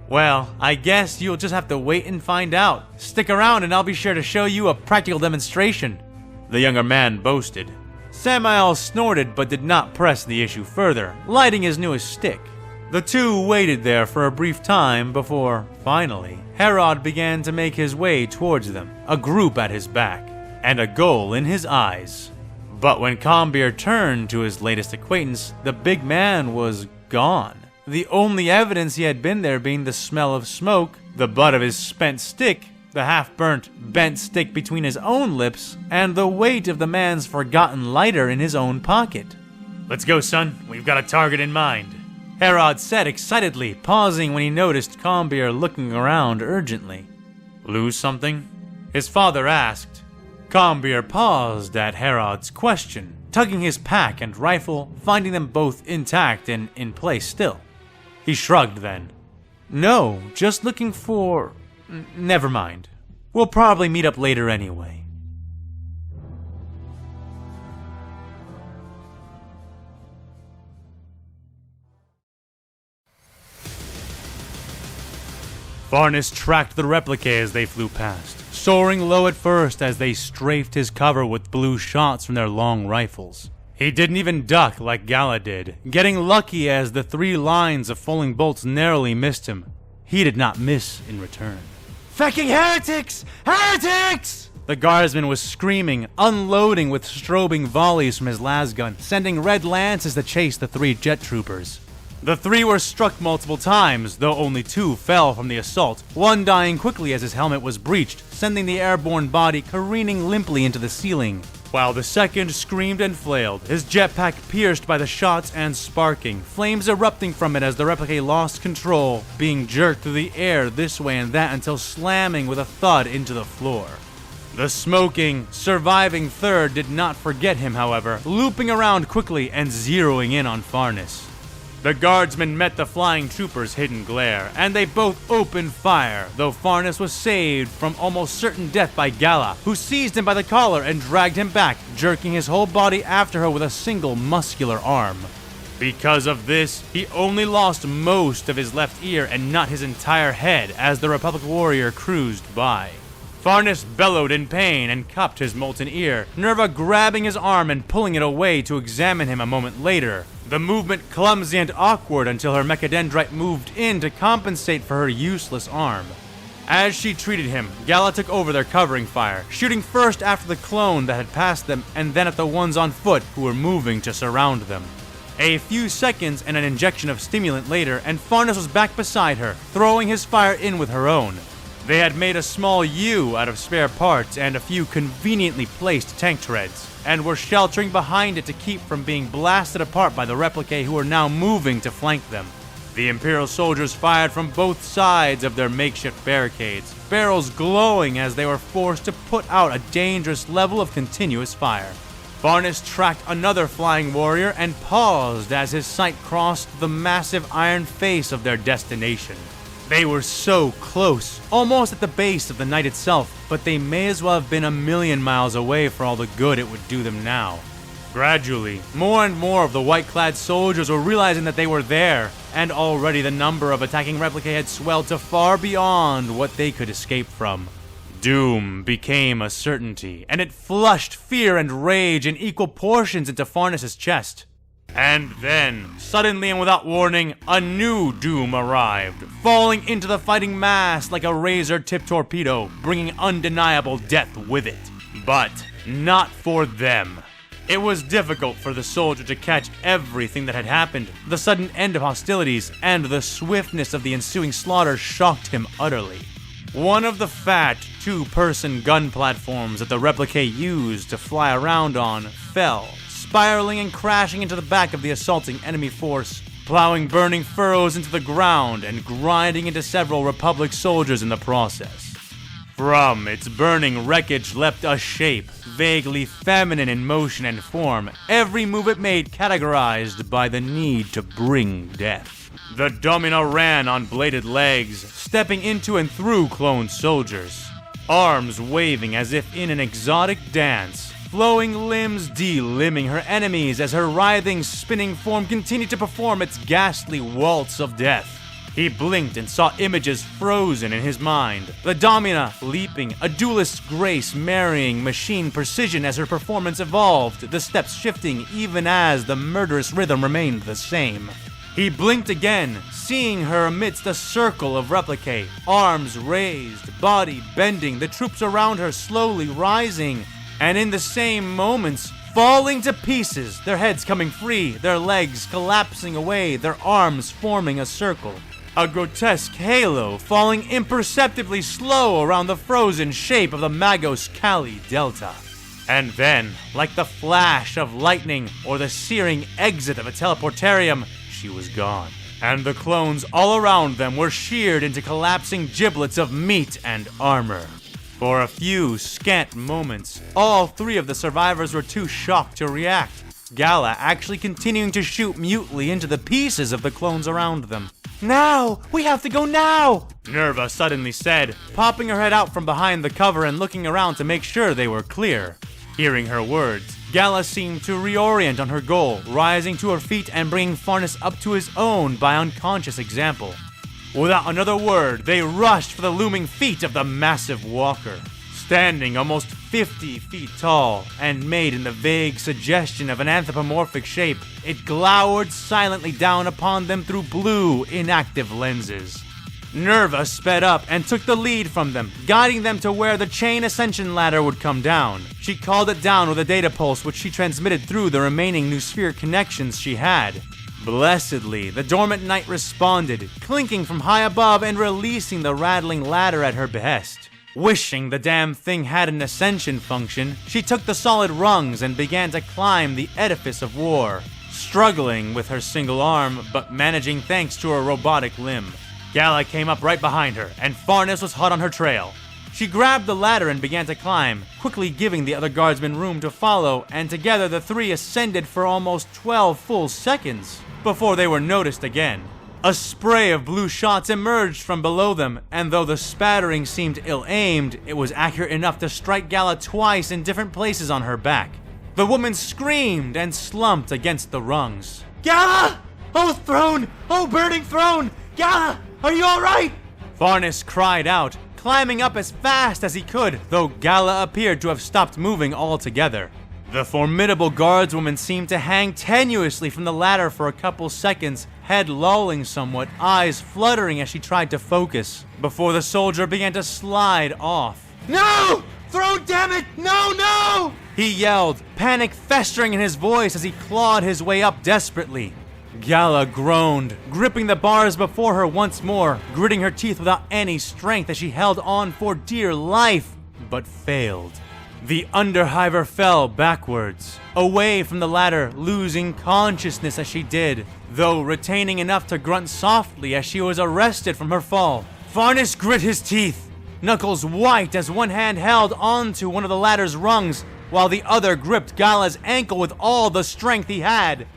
Well, I guess you'll just have to wait and find out. Stick around and I'll be sure to show you a practical demonstration, the younger man boasted. Samael snorted but did not press the issue further, lighting his newest stick. The two waited there for a brief time before, finally, Herod began to make his way towards them, a group at his back, and a goal in his eyes. But when Combier turned to his latest acquaintance, the big man was gone. The only evidence he had been there being the smell of smoke, the butt of his spent stick, the half-burnt, bent stick between his own lips, and the weight of the man's forgotten lighter in his own pocket. Let's go, son. We've got a target in mind, Herod said excitedly, pausing when he noticed Combier looking around urgently. Lose something? His father asked. Combier paused at Herod's question, tugging his pack and rifle, finding them both intact and in place still. He shrugged then. No, just looking for... Never mind. We'll probably meet up later anyway. Farnus tracked the replica as they flew past, soaring low at first as they strafed his cover with blue shots from their long rifles. He didn't even duck like Gala did, getting lucky as the 3 lines of falling bolts narrowly missed him. He did not miss in return. Fecking heretics! Heretics! The guardsman was screaming, unloading with strobing volleys from his lasgun, sending red lances to chase the 3 jet troopers. The 3 were struck multiple times, though only 2 fell from the assault, one dying quickly as his helmet was breached, sending the airborne body careening limply into the ceiling, while the second screamed and flailed, his jetpack pierced by the shots and sparking, flames erupting from it as the replicate lost control, being jerked through the air this way and that until slamming with a thud into the floor. The smoking, surviving third did not forget him, however, looping around quickly and zeroing in on Farnus. The guardsmen met the flying trooper's hidden glare, and they both opened fire, though Farnus was saved from almost certain death by Gala, who seized him by the collar and dragged him back, jerking his whole body after her with a single muscular arm. Because of this, he only lost most of his left ear and not his entire head as the Republic warrior cruised by. Farnus bellowed in pain and cupped his molten ear, Nerva grabbing his arm and pulling it away to examine him a moment later, the movement clumsy and awkward until her mechadendrite moved in to compensate for her useless arm. As she treated him, Gala took over their covering fire, shooting first after the clone that had passed them and then at the ones on foot who were moving to surround them. A few seconds and an injection of stimulant later, and Farnus was back beside her, throwing his fire in with her own. They had made a small U out of spare parts and a few conveniently placed tank treads, and were sheltering behind it to keep from being blasted apart by the replicate who were now moving to flank them. The Imperial soldiers fired from both sides of their makeshift barricades, barrels glowing as they were forced to put out a dangerous level of continuous fire. Farnus tracked another flying warrior and paused as his sight crossed the massive iron face of their destination. They were so close, almost at the base of the night itself, but they may as well have been a million miles away for all the good it would do them now. Gradually, more and more of the white-clad soldiers were realizing that they were there, and already the number of attacking replicate had swelled to far beyond what they could escape from. Doom became a certainty, and it flushed fear and rage in equal portions into Farnus' chest. And then, suddenly and without warning, a new doom arrived, falling into the fighting mass like a razor-tipped torpedo, bringing undeniable death with it. But not for them. It was difficult for the soldier to catch everything that had happened. The sudden end of hostilities and the swiftness of the ensuing slaughter shocked him utterly. One of the fat, 2-person gun platforms that the replicate used to fly around on fell, spiraling and crashing into the back of the assaulting enemy force, plowing burning furrows into the ground and grinding into several Republic soldiers in the process. From its burning wreckage leapt a shape, vaguely feminine in motion and form, every move it made categorized by the need to bring death. The Domina ran on bladed legs, stepping into and through clone soldiers, arms waving as if in an exotic dance, flowing limbs de-limbing her enemies as her writhing, spinning form continued to perform its ghastly waltz of death. He blinked and saw images frozen in his mind. The Domina leaping, a duelist's grace marrying machine precision as her performance evolved, the steps shifting even as the murderous rhythm remained the same. He blinked again, seeing her amidst a circle of replicate, arms raised, body bending, the troops around her slowly rising, and in the same moments, falling to pieces, their heads coming free, their legs collapsing away, their arms forming a circle. A grotesque halo falling imperceptibly slow around the frozen shape of the Magos Kali Delta. And then, like the flash of lightning or the searing exit of a teleportarium, she was gone. And the clones all around them were sheared into collapsing giblets of meat and armor. For a few scant moments, all 3 of the survivors were too shocked to react, Gala actually continuing to shoot mutely into the pieces of the clones around them. Now! We have to go now! Nerva suddenly said, popping her head out from behind the cover and looking around to make sure they were clear. Hearing her words, Gala seemed to reorient on her goal, rising to her feet and bringing Farnus up to his own by unconscious example. Without another word, they rushed for the looming feet of the massive walker. Standing almost 50 feet tall and made in the vague suggestion of an anthropomorphic shape, it glowered silently down upon them through blue, inactive lenses. Nerva sped up and took the lead from them, guiding them to where the chain ascension ladder would come down. She called it down with a data pulse which she transmitted through the remaining Noosphere connections she had. Blessedly, the dormant knight responded, clinking from high above and releasing the rattling ladder at her behest. Wishing the damn thing had an ascension function, she took the solid rungs and began to climb the edifice of war, struggling with her single arm, but managing thanks to her robotic limb. Kallak came up right behind her, and Farnus was hot on her trail. She grabbed the ladder and began to climb, quickly giving the other guardsmen room to follow, and together the three ascended for almost 12 full seconds before they were noticed again. A spray of blue shots emerged from below them, and though the spattering seemed ill-aimed, it was accurate enough to strike Gala twice in different places on her back. The woman screamed and slumped against the rungs. Gala! Oh, throne! Oh, burning throne! Gala! Are you alright? Farnus cried out, climbing up as fast as he could, though Gala appeared to have stopped moving altogether. The formidable guardswoman seemed to hang tenuously from the ladder for a couple seconds, head lolling somewhat, eyes fluttering as she tried to focus, before the soldier began to slide off. No! Throne, damn it! No, no! He yelled, panic festering in his voice as he clawed his way up desperately. Gala groaned, gripping the bars before her once more, gritting her teeth without any strength as she held on for dear life, but failed. The Underhiver fell backwards, away from the ladder, losing consciousness as she did, though retaining enough to grunt softly as she was arrested from her fall. Farnus grit his teeth, knuckles white as one hand held onto one of the ladder's rungs, while the other gripped Gala's ankle with all the strength he had.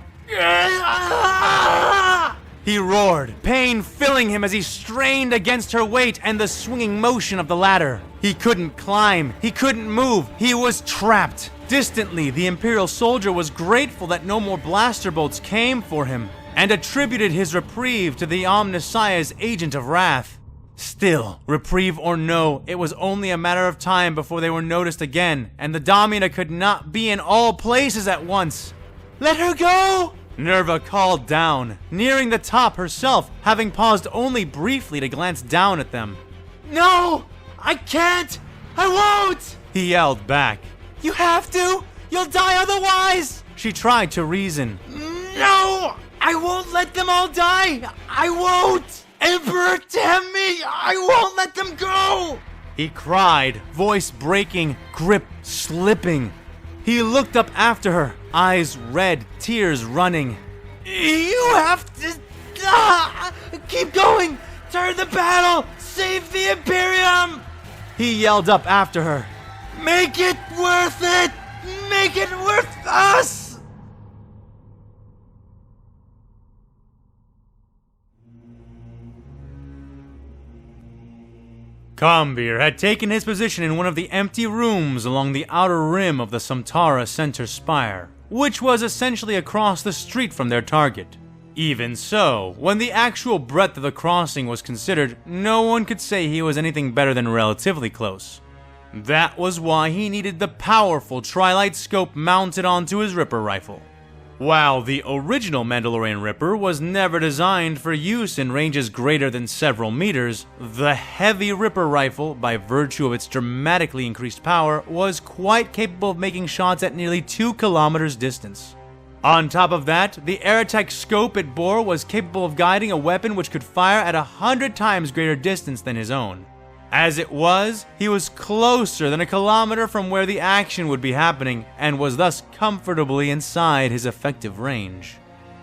He roared, pain filling him as he strained against her weight and the swinging motion of the ladder. He couldn't climb, he couldn't move, he was trapped. Distantly, the Imperial soldier was grateful that no more blaster bolts came for him, and attributed his reprieve to the Omnissiah's agent of wrath. Still, reprieve or no, it was only a matter of time before they were noticed again, and the Domina could not be in all places at once. Let her go! Nerva called down, nearing the top herself, having paused only briefly to glance down at them. No! I can't! I won't! He yelled back. You have to! You'll die otherwise! She tried to reason. No! I won't let them all die! I won't! Emperor, damn me! I won't let them go! He cried, voice breaking, grip slipping. He looked up after her, eyes red, tears running. You have to... keep going! Turn the battle! Save the Imperium! He yelled up after her. Make it worth it! Make it worth us! Kambir had taken his position in one of the empty rooms along the outer rim of the Samtara Center Spire, which was essentially across the street from their target. Even so, when the actual breadth of the crossing was considered, no one could say he was anything better than relatively close. That was why he needed the powerful Trilight scope mounted onto his Ripper rifle. While the original Mandalorian Ripper was never designed for use in ranges greater than several meters, the heavy Ripper rifle, by virtue of its dramatically increased power, was quite capable of making shots at nearly 2 kilometers distance. On top of that, the Aerotech scope it bore was capable of guiding a weapon which could fire at 100 times greater distance than his own. As it was, he was closer than a kilometer from where the action would be happening, and was thus comfortably inside his effective range.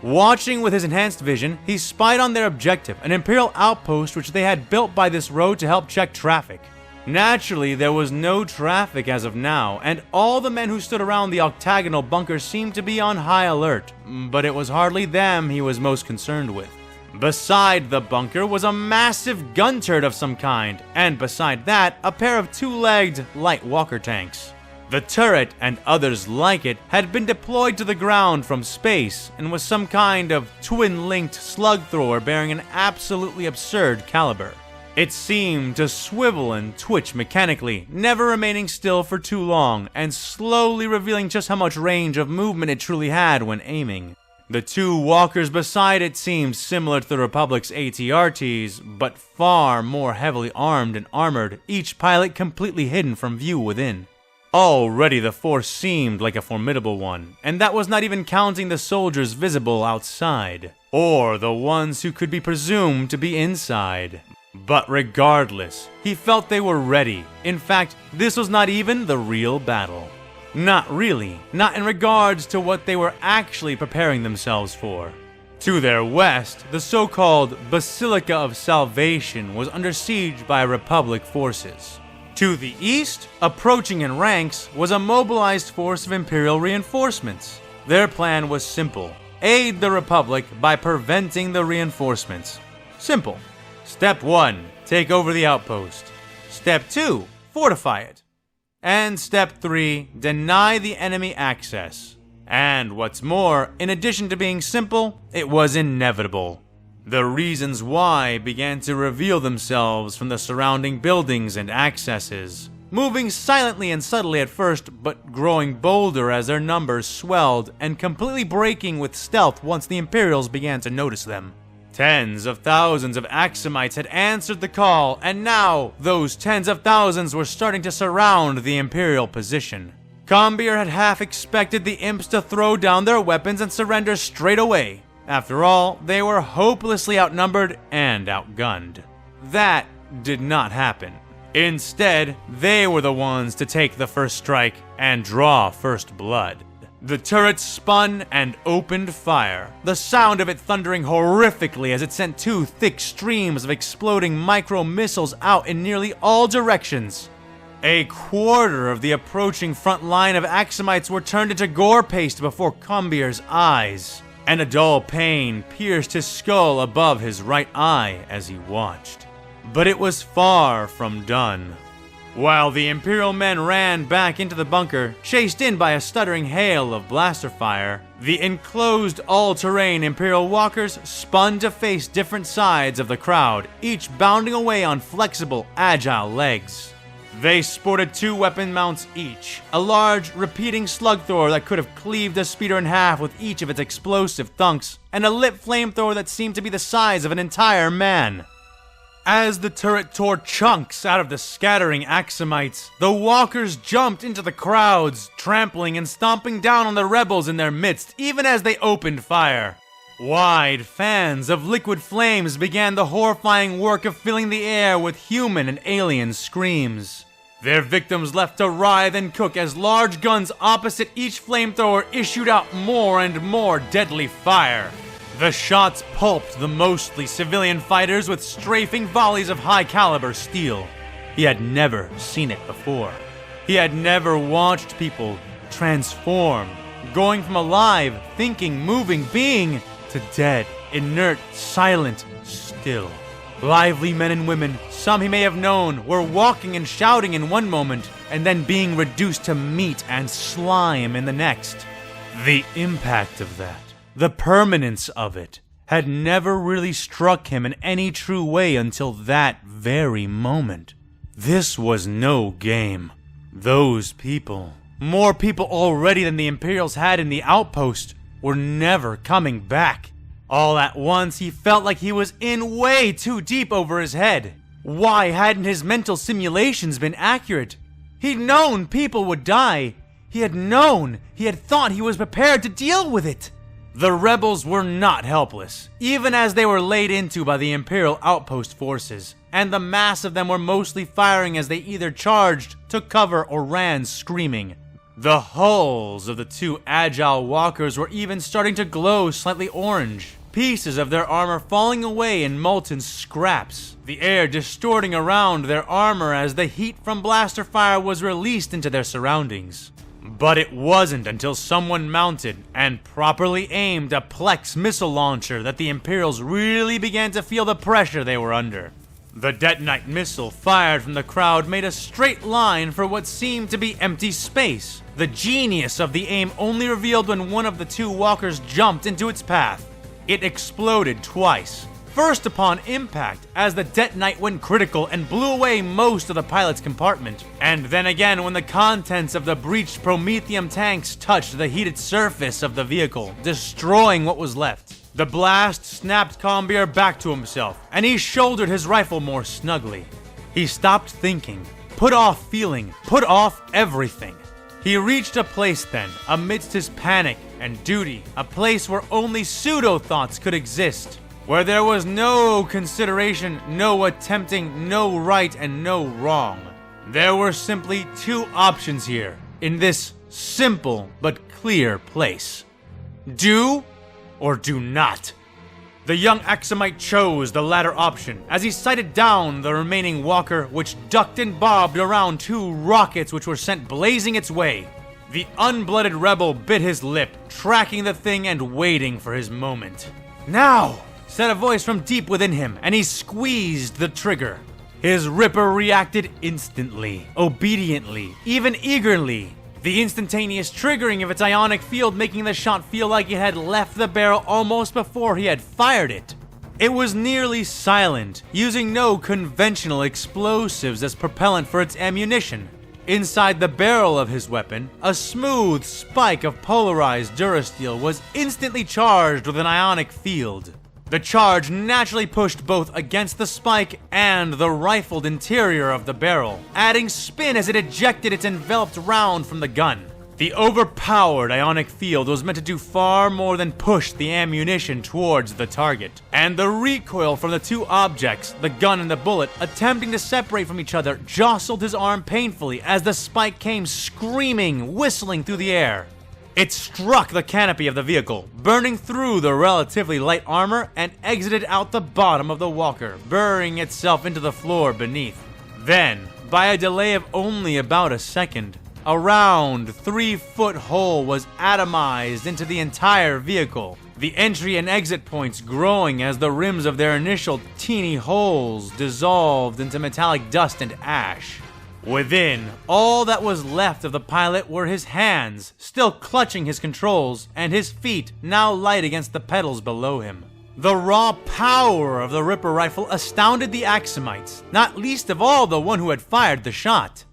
Watching with his enhanced vision, he spied on their objective, an Imperial outpost which they had built by this road to help check traffic. Naturally, there was no traffic as of now, and all the men who stood around the octagonal bunker seemed to be on high alert, but it was hardly them he was most concerned with. Beside the bunker was a massive gun turret of some kind, and beside that, a pair of 2-legged light walker tanks. The turret, and others like it, had been deployed to the ground from space, and was some kind of twin-linked slug thrower bearing an absolutely absurd caliber. It seemed to swivel and twitch mechanically, never remaining still for too long, and slowly revealing just how much range of movement it truly had when aiming. The two walkers beside it seemed similar to the Republic's ATRTs, but far more heavily armed and armored, each pilot completely hidden from view within. Already the force seemed like a formidable one, and that was not even counting the soldiers visible outside, or the ones who could be presumed to be inside. But regardless, he felt they were ready. In fact, this was not even the real battle. Not really, not in regards to what they were actually preparing themselves for. To their west, the so-called Basilica of Salvation was under siege by Republic forces. To the east, approaching in ranks, was a mobilized force of Imperial reinforcements. Their plan was simple: aid the Republic by preventing the reinforcements. Simple. Step 1, take over the outpost. Step 2, fortify it. And Step 3, deny the enemy access. And what's more, in addition to being simple, it was inevitable. The reasons why began to reveal themselves from the surrounding buildings and accesses, moving silently and subtly at first, but growing bolder as their numbers swelled and completely breaking with stealth once the Imperials began to notice them. Tens of thousands of Axumites had answered the call, and now those tens of thousands were starting to surround the Imperial position. Combier had half expected the imps to throw down their weapons and surrender straight away. After all, they were hopelessly outnumbered and outgunned. That did not happen. Instead, they were the ones to take the first strike and draw first blood. The turret spun and opened fire, the sound of it thundering horrifically as it sent two thick streams of exploding micro-missiles out in nearly all directions. A quarter of the approaching front line of Axumites were turned into gore paste before Combier's eyes, and a dull pain pierced his skull above his right eye as he watched. But it was far from done. While the Imperial men ran back into the bunker, chased in by a stuttering hail of blaster fire, the enclosed all-terrain Imperial walkers spun to face different sides of the crowd, each bounding away on flexible, agile legs. They sported two weapon mounts each, a large, repeating slug thrower that could have cleaved a speeder in half with each of its explosive thunks, and a lit flamethrower that seemed to be the size of an entire man. As the turret tore chunks out of the scattering Axumites, the walkers jumped into the crowds, trampling and stomping down on the rebels in their midst, even as they opened fire. Wide fans of liquid flames began the horrifying work of filling the air with human and alien screams. Their victims left to writhe and cook as large guns opposite each flamethrower issued out more and more deadly fire. The shots pulped the mostly civilian fighters with strafing volleys of high-caliber steel. He had never seen it before. He had never watched people transform, going from alive, thinking, moving, being, to dead, inert, silent, still. Lively men and women, some he may have known, were walking and shouting in one moment, and then being reduced to meat and slime in the next. The impact of that, the permanence of it, had never really struck him in any true way until that very moment. This was no game. Those people, more people already than the Imperials had in the outpost, were never coming back. All at once, he felt like he was in way too deep over his head. Why hadn't his mental simulations been accurate? He'd known people would die. He had thought he was prepared to deal with it. The rebels were not helpless, even as they were laid into by the Imperial outpost forces, and the mass of them were mostly firing as they either charged, took cover, or ran screaming. The hulls of the two agile walkers were even starting to glow slightly orange, pieces of their armor falling away in molten scraps, the air distorting around their armor as the heat from blaster fire was released into their surroundings. But it wasn't until someone mounted and properly aimed a Plex missile launcher that the Imperials really began to feel the pressure they were under. The detonite missile fired from the crowd made a straight line for what seemed to be empty space. The genius of the aim only revealed when one of the two walkers jumped into its path. It exploded twice, first upon impact as the detonite went critical and blew away most of the pilot's compartment. And then again when the contents of the breached Prometheum tanks touched the heated surface of the vehicle, destroying what was left. The blast snapped Combier back to himself, and he shouldered his rifle more snugly. He stopped thinking, put off feeling, put off everything. He reached a place then, amidst his panic and duty, a place where only pseudo-thoughts could exist, where there was no consideration, no attempting, no right and no wrong. There were simply two options here, in this simple but clear place. Do or do not. The young Axumite chose the latter option as he sighted down the remaining walker, which ducked and bobbed around two rockets which were sent blazing its way. The unblooded rebel bit his lip, tracking the thing and waiting for his moment. "Now!" said a voice from deep within him, and he squeezed the trigger. His Ripper reacted instantly, obediently, even eagerly. The instantaneous triggering of its ionic field making the shot feel like it had left the barrel almost before he had fired it. It was nearly silent, using no conventional explosives as propellant for its ammunition. Inside the barrel of his weapon, a smooth spike of polarized durasteel was instantly charged with an ionic field. The charge naturally pushed both against the spike and the rifled interior of the barrel, adding spin as it ejected its enveloped round from the gun. The overpowered ionic field was meant to do far more than push the ammunition towards the target, and the recoil from the two objects, the gun and the bullet, attempting to separate from each other, jostled his arm painfully as the spike came screaming, whistling through the air. It struck the canopy of the vehicle, burning through the relatively light armor and exited out the bottom of the walker, burying itself into the floor beneath. Then, by a delay of only about a second, a round 3-foot hole was atomized into the entire vehicle, the entry and exit points growing as the rims of their initial teeny holes dissolved into metallic dust and ash. Within, all that was left of the pilot were his hands, still clutching his controls, and his feet now light against the pedals below him. The raw power of the Ripper rifle astounded the Axumites, not least of all the one who had fired the shot.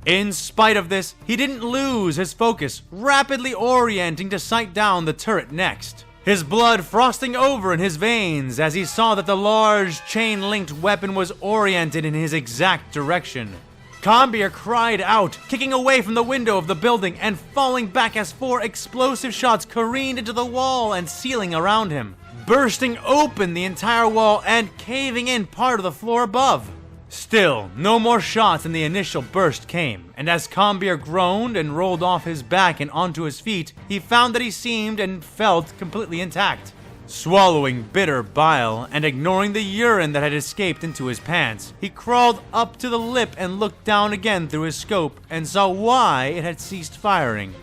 In spite of this, he didn't lose his focus, rapidly orienting to sight down the turret next. His blood frosting over in his veins as he saw that the large chain-linked weapon was oriented in his exact direction. Combier cried out, kicking away from the window of the building and falling back as 4 explosive shots careened into the wall and ceiling around him, bursting open the entire wall and caving in part of the floor above. Still, no more shots than the initial burst came, and as Combier groaned and rolled off his back and onto his feet, he found that he seemed and felt completely intact. Swallowing bitter bile and ignoring the urine that had escaped into his pants, he crawled up to the lip and looked down again through his scope and saw why it had ceased firing.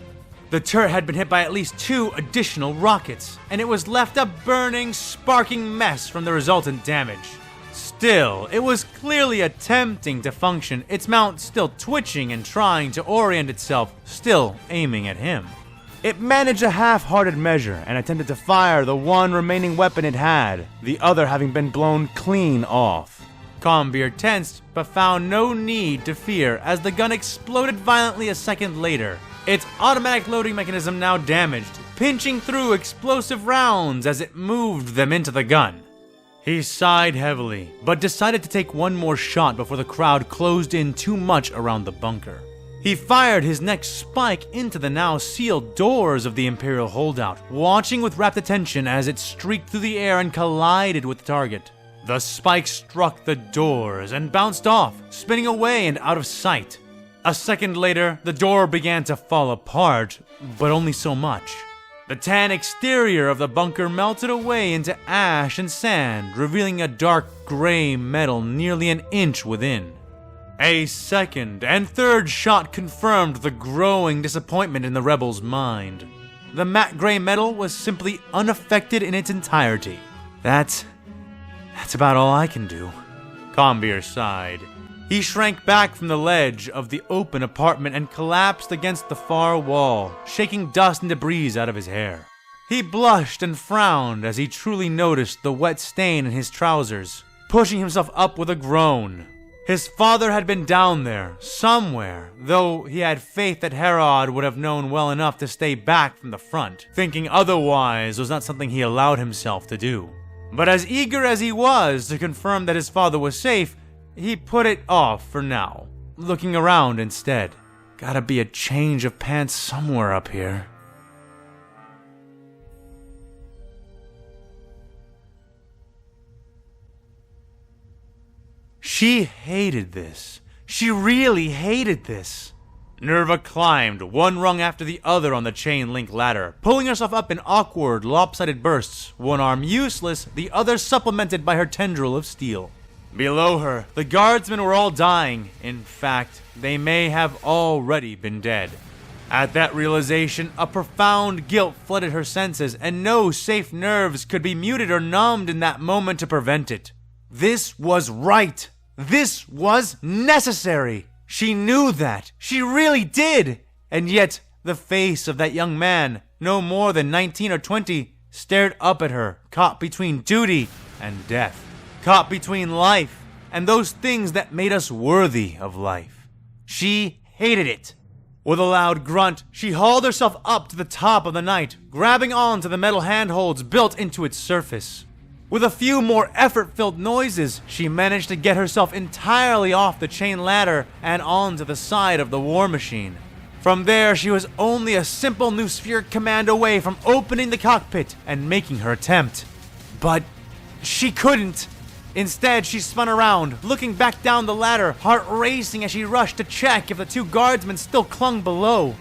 The turret had been hit by at least 2 additional rockets, and it was left a burning, sparking mess from the resultant damage. Still, it was clearly attempting to function, its mount still twitching and trying to orient itself, still aiming at him. It managed a half-hearted measure and attempted to fire the one remaining weapon it had, the other having been blown clean off. Combier tensed, but found no need to fear as the gun exploded violently a second later, its automatic loading mechanism now damaged, pinching through explosive rounds as it moved them into the gun. He sighed heavily, but decided to take one more shot before the crowd closed in too much around the bunker. He fired his next spike into the now sealed doors of the Imperial holdout, watching with rapt attention as it streaked through the air and collided with the target. The spike struck the doors and bounced off, spinning away and out of sight. A second later, the door began to fall apart, but only so much. The tan exterior of the bunker melted away into ash and sand, revealing a dark gray metal nearly an inch within. A second and third shot confirmed the growing disappointment in the rebel's mind. The matte gray metal was simply unaffected in its entirety. That's about all I can do. Combier sighed. He shrank back from the ledge of the open apartment and collapsed against the far wall, shaking dust and debris out of his hair. He blushed and frowned as he truly noticed the wet stain in his trousers, pushing himself up with a groan. His father had been down there, somewhere, though he had faith that Herod would have known well enough to stay back from the front. Thinking otherwise was not something he allowed himself to do. But as eager as he was to confirm that his father was safe, he put it off for now, looking around instead. Gotta be a change of pants somewhere up here. She hated this. She really hated this. Nerva climbed one rung after the other on the chain link ladder, pulling herself up in awkward, lopsided bursts, one arm useless, the other supplemented by her tendril of steel. Below her, the guardsmen were all dying. In fact, they may have already been dead. At that realization, a profound guilt flooded her senses, and no safe nerves could be muted or numbed in that moment to prevent it. This was right. This was necessary. She knew that. She really did. And yet, the face of that young man, no more than 19 or 20, stared up at her, caught between duty and death. Caught between life and those things that made us worthy of life. She hated it. With a loud grunt, she hauled herself up to the top of the night, grabbing onto the metal handholds built into its surface. With a few more effort-filled noises, she managed to get herself entirely off the chain ladder and onto the side of the war machine. From there, she was only a simple Noospheric command away from opening the cockpit and making her attempt. But she couldn't. Instead, she spun around, looking back down the ladder, heart racing as she rushed to check if the two guardsmen still clung below.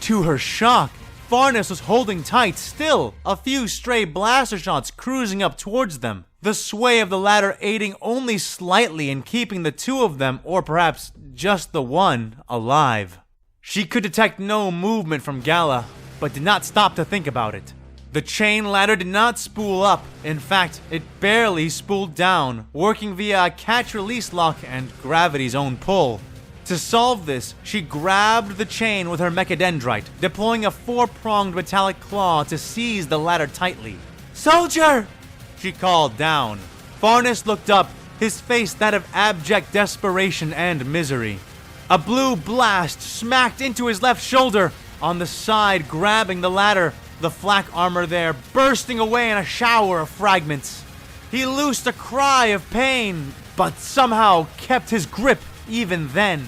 To her shock, Farnus was holding tight still, a few stray blaster shots cruising up towards them, the sway of the ladder aiding only slightly in keeping the two of them, or perhaps just the one, alive. She could detect no movement from Gala, but did not stop to think about it. The chain ladder did not spool up. In fact, it barely spooled down, working via a catch-release lock and gravity's own pull. To solve this, she grabbed the chain with her mechadendrite, deploying a four-pronged metallic claw to seize the ladder tightly. "Soldier!" she called down. Farnus looked up, his face that of abject desperation and misery. A blue blast smacked into his left shoulder, on the side grabbing the ladder, the flak armor there bursting away in a shower of fragments. He loosed a cry of pain, but somehow kept his grip even then.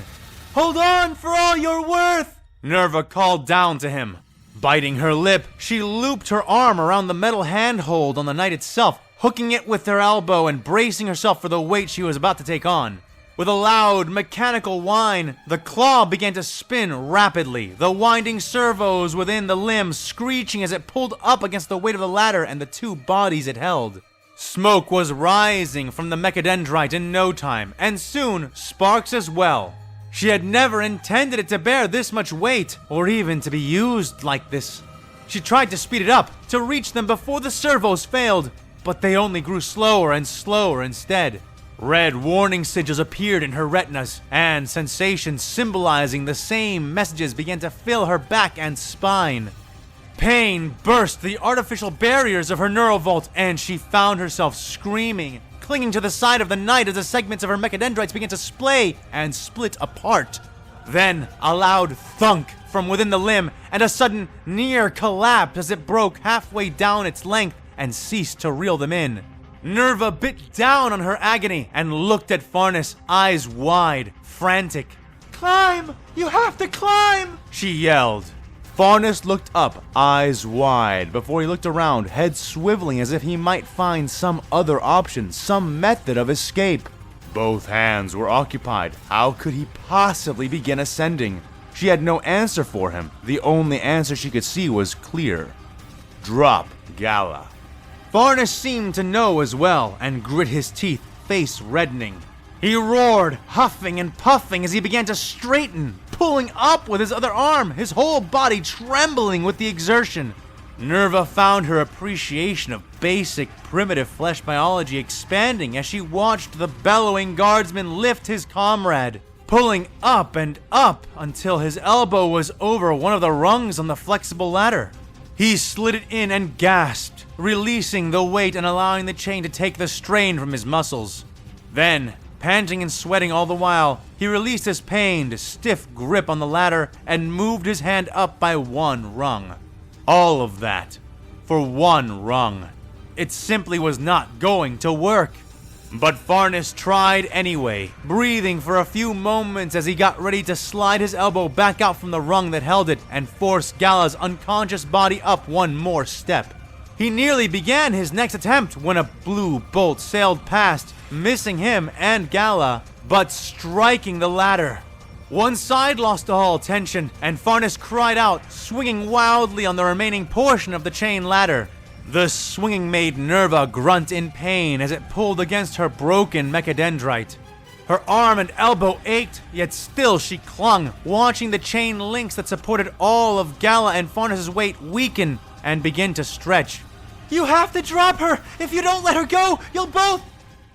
"Hold on for all you're worth!" Nerva called down to him. Biting her lip, she looped her arm around the metal handhold on the knight itself, hooking it with her elbow and bracing herself for the weight she was about to take on. With a loud, mechanical whine, the claw began to spin rapidly, the winding servos within the limb screeching as it pulled up against the weight of the ladder and the two bodies it held. Smoke was rising from the mechadendrite in no time, and soon sparks as well. She had never intended it to bear this much weight, or even to be used like this. She tried to speed it up, to reach them before the servos failed, but they only grew slower and slower instead. Red warning sigils appeared in her retinas, and sensations symbolizing the same messages began to fill her back and spine. Pain burst the artificial barriers of her neural vault, and she found herself screaming, clinging to the side of the knight as the segments of her mechadendrites began to splay and split apart. Then, a loud thunk from within the limb, and a sudden near collapse as it broke halfway down its length and ceased to reel them in. Nerva bit down on her agony and looked at Farnus, eyes wide, frantic. "Climb! You have to climb!" she yelled. Farnus looked up, eyes wide, before he looked around, head swiveling as if he might find some other option, some method of escape. Both hands were occupied. How could he possibly begin ascending? She had no answer for him. The only answer she could see was clear. Drop Gala. Farnus seemed to know as well, and grit his teeth, face reddening. He roared, huffing and puffing as he began to straighten, pulling up with his other arm, his whole body trembling with the exertion. Nerva found her appreciation of basic, primitive flesh biology expanding as she watched the bellowing guardsman lift his comrade, pulling up and up until his elbow was over one of the rungs on the flexible ladder. He slid it in and gasped, releasing the weight and allowing the chain to take the strain from his muscles. Then, panting and sweating all the while, he released his pained, stiff grip on the ladder and moved his hand up by one rung. All of that for one rung. It simply was not going to work. But Farnus tried anyway, breathing for a few moments as he got ready to slide his elbow back out from the rung that held it and force Gala's unconscious body up one more step. He nearly began his next attempt when a blue bolt sailed past, missing him and Gala, but striking the ladder. One side lost all tension, and Farnus cried out, swinging wildly on the remaining portion of the chain ladder. The swinging made Nerva grunt in pain as it pulled against her broken mechadendrite. Her arm and elbow ached, yet still she clung, watching the chain links that supported all of Gala and Farnus' weight weaken and begin to stretch. You have to drop her! If you don't let her go, you'll both—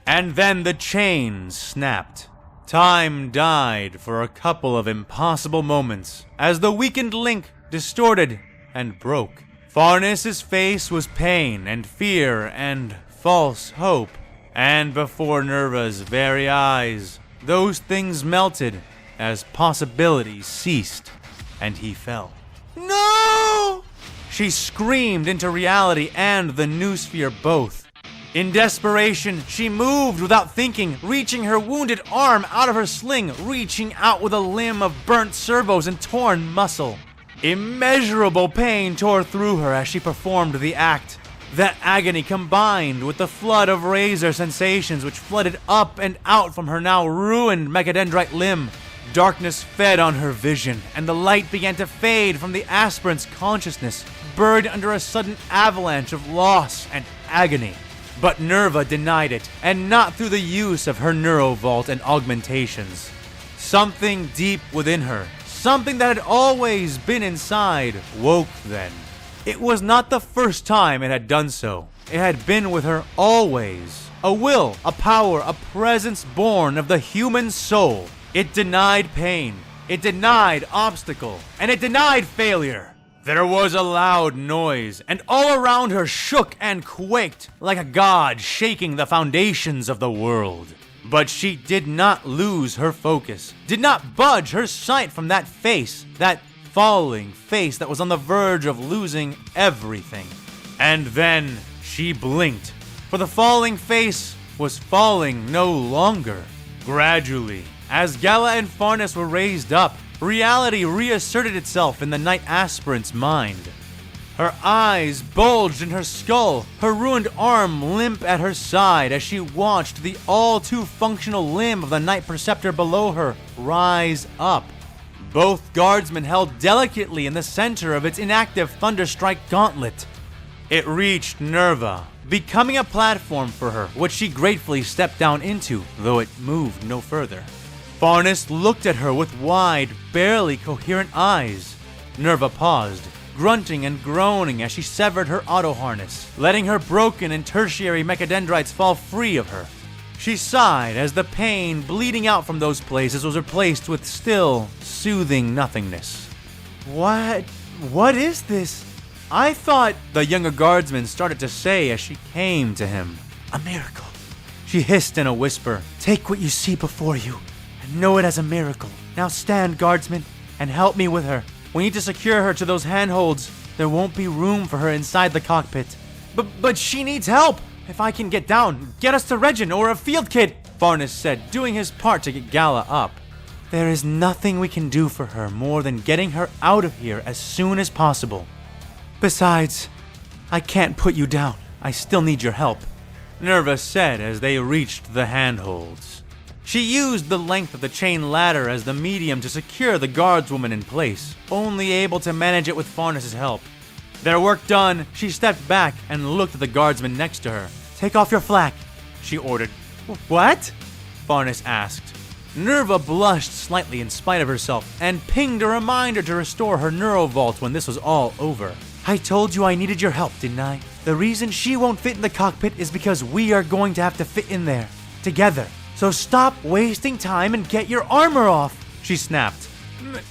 And then the chain snapped. Time died for a couple of impossible moments as the weakened link distorted and broke. Farnus' face was pain and fear and false hope. And before Nerva's very eyes, those things melted as possibilities ceased, and he fell. No! She screamed into reality and the noosphere both. In desperation, she moved without thinking, reaching her wounded arm out of her sling, reaching out with a limb of burnt servos and torn muscle. Immeasurable pain tore through her as she performed the act. That agony combined with the flood of razor sensations which flooded up and out from her now ruined mechadendrite limb. Darkness fed on her vision, and the light began to fade from the aspirant's consciousness, buried under a sudden avalanche of loss and agony. But Nerva denied it, and not through the use of her neurovault and augmentations. Something deep within her, something that had always been inside, woke then. It was not the first time it had done so. It had been with her always. A will, a power, a presence born of the human soul. It denied pain, it denied obstacle, and it denied failure. There was a loud noise, and all around her shook and quaked like a god shaking the foundations of the world. But she did not lose her focus, did not budge her sight from that face, that falling face that was on the verge of losing everything. And then she blinked, for the falling face was falling no longer. Gradually, as Gala and Farnus were raised up, reality reasserted itself in the Knight Aspirant's mind. Her eyes bulged in her skull, her ruined arm limp at her side as she watched the all-too-functional limb of the Knight Preceptor below her rise up. Both guardsmen held delicately in the center of its inactive Thunderstrike gauntlet. It reached Nerva, becoming a platform for her, which she gratefully stepped down into, though it moved no further. Farnus looked at her with wide, barely coherent eyes. Nerva paused, grunting and groaning as she severed her auto-harness, letting her broken and tertiary mechadendrites fall free of her. She sighed as the pain bleeding out from those places was replaced with still, soothing nothingness. What is this? I thought, the younger guardsman started to say as she came to him. A miracle. She hissed in a whisper. Take what you see before you, and know it as a miracle. Now stand, guardsmen, and help me with her. We need to secure her to those handholds. There won't be room for her inside the cockpit. But she needs help! If I can get down, get us to Regin or a field kit, Farnus said, doing his part to get Gala up. There is nothing we can do for her more than getting her out of here as soon as possible. Besides, I can't put you down. I still need your help, Nerva said as they reached the handholds. She used the length of the chain ladder as the medium to secure the guardswoman in place, only able to manage it with Farnus' help. Their work done, she stepped back and looked at the guardsman next to her. Take off your flak, she ordered. What? Farnus asked. Nerva blushed slightly in spite of herself and pinged a reminder to restore her neurovault when this was all over. I told you I needed your help, didn't I? The reason she won't fit in the cockpit is because we are going to have to fit in there, together. So stop wasting time and get your armor off, she snapped.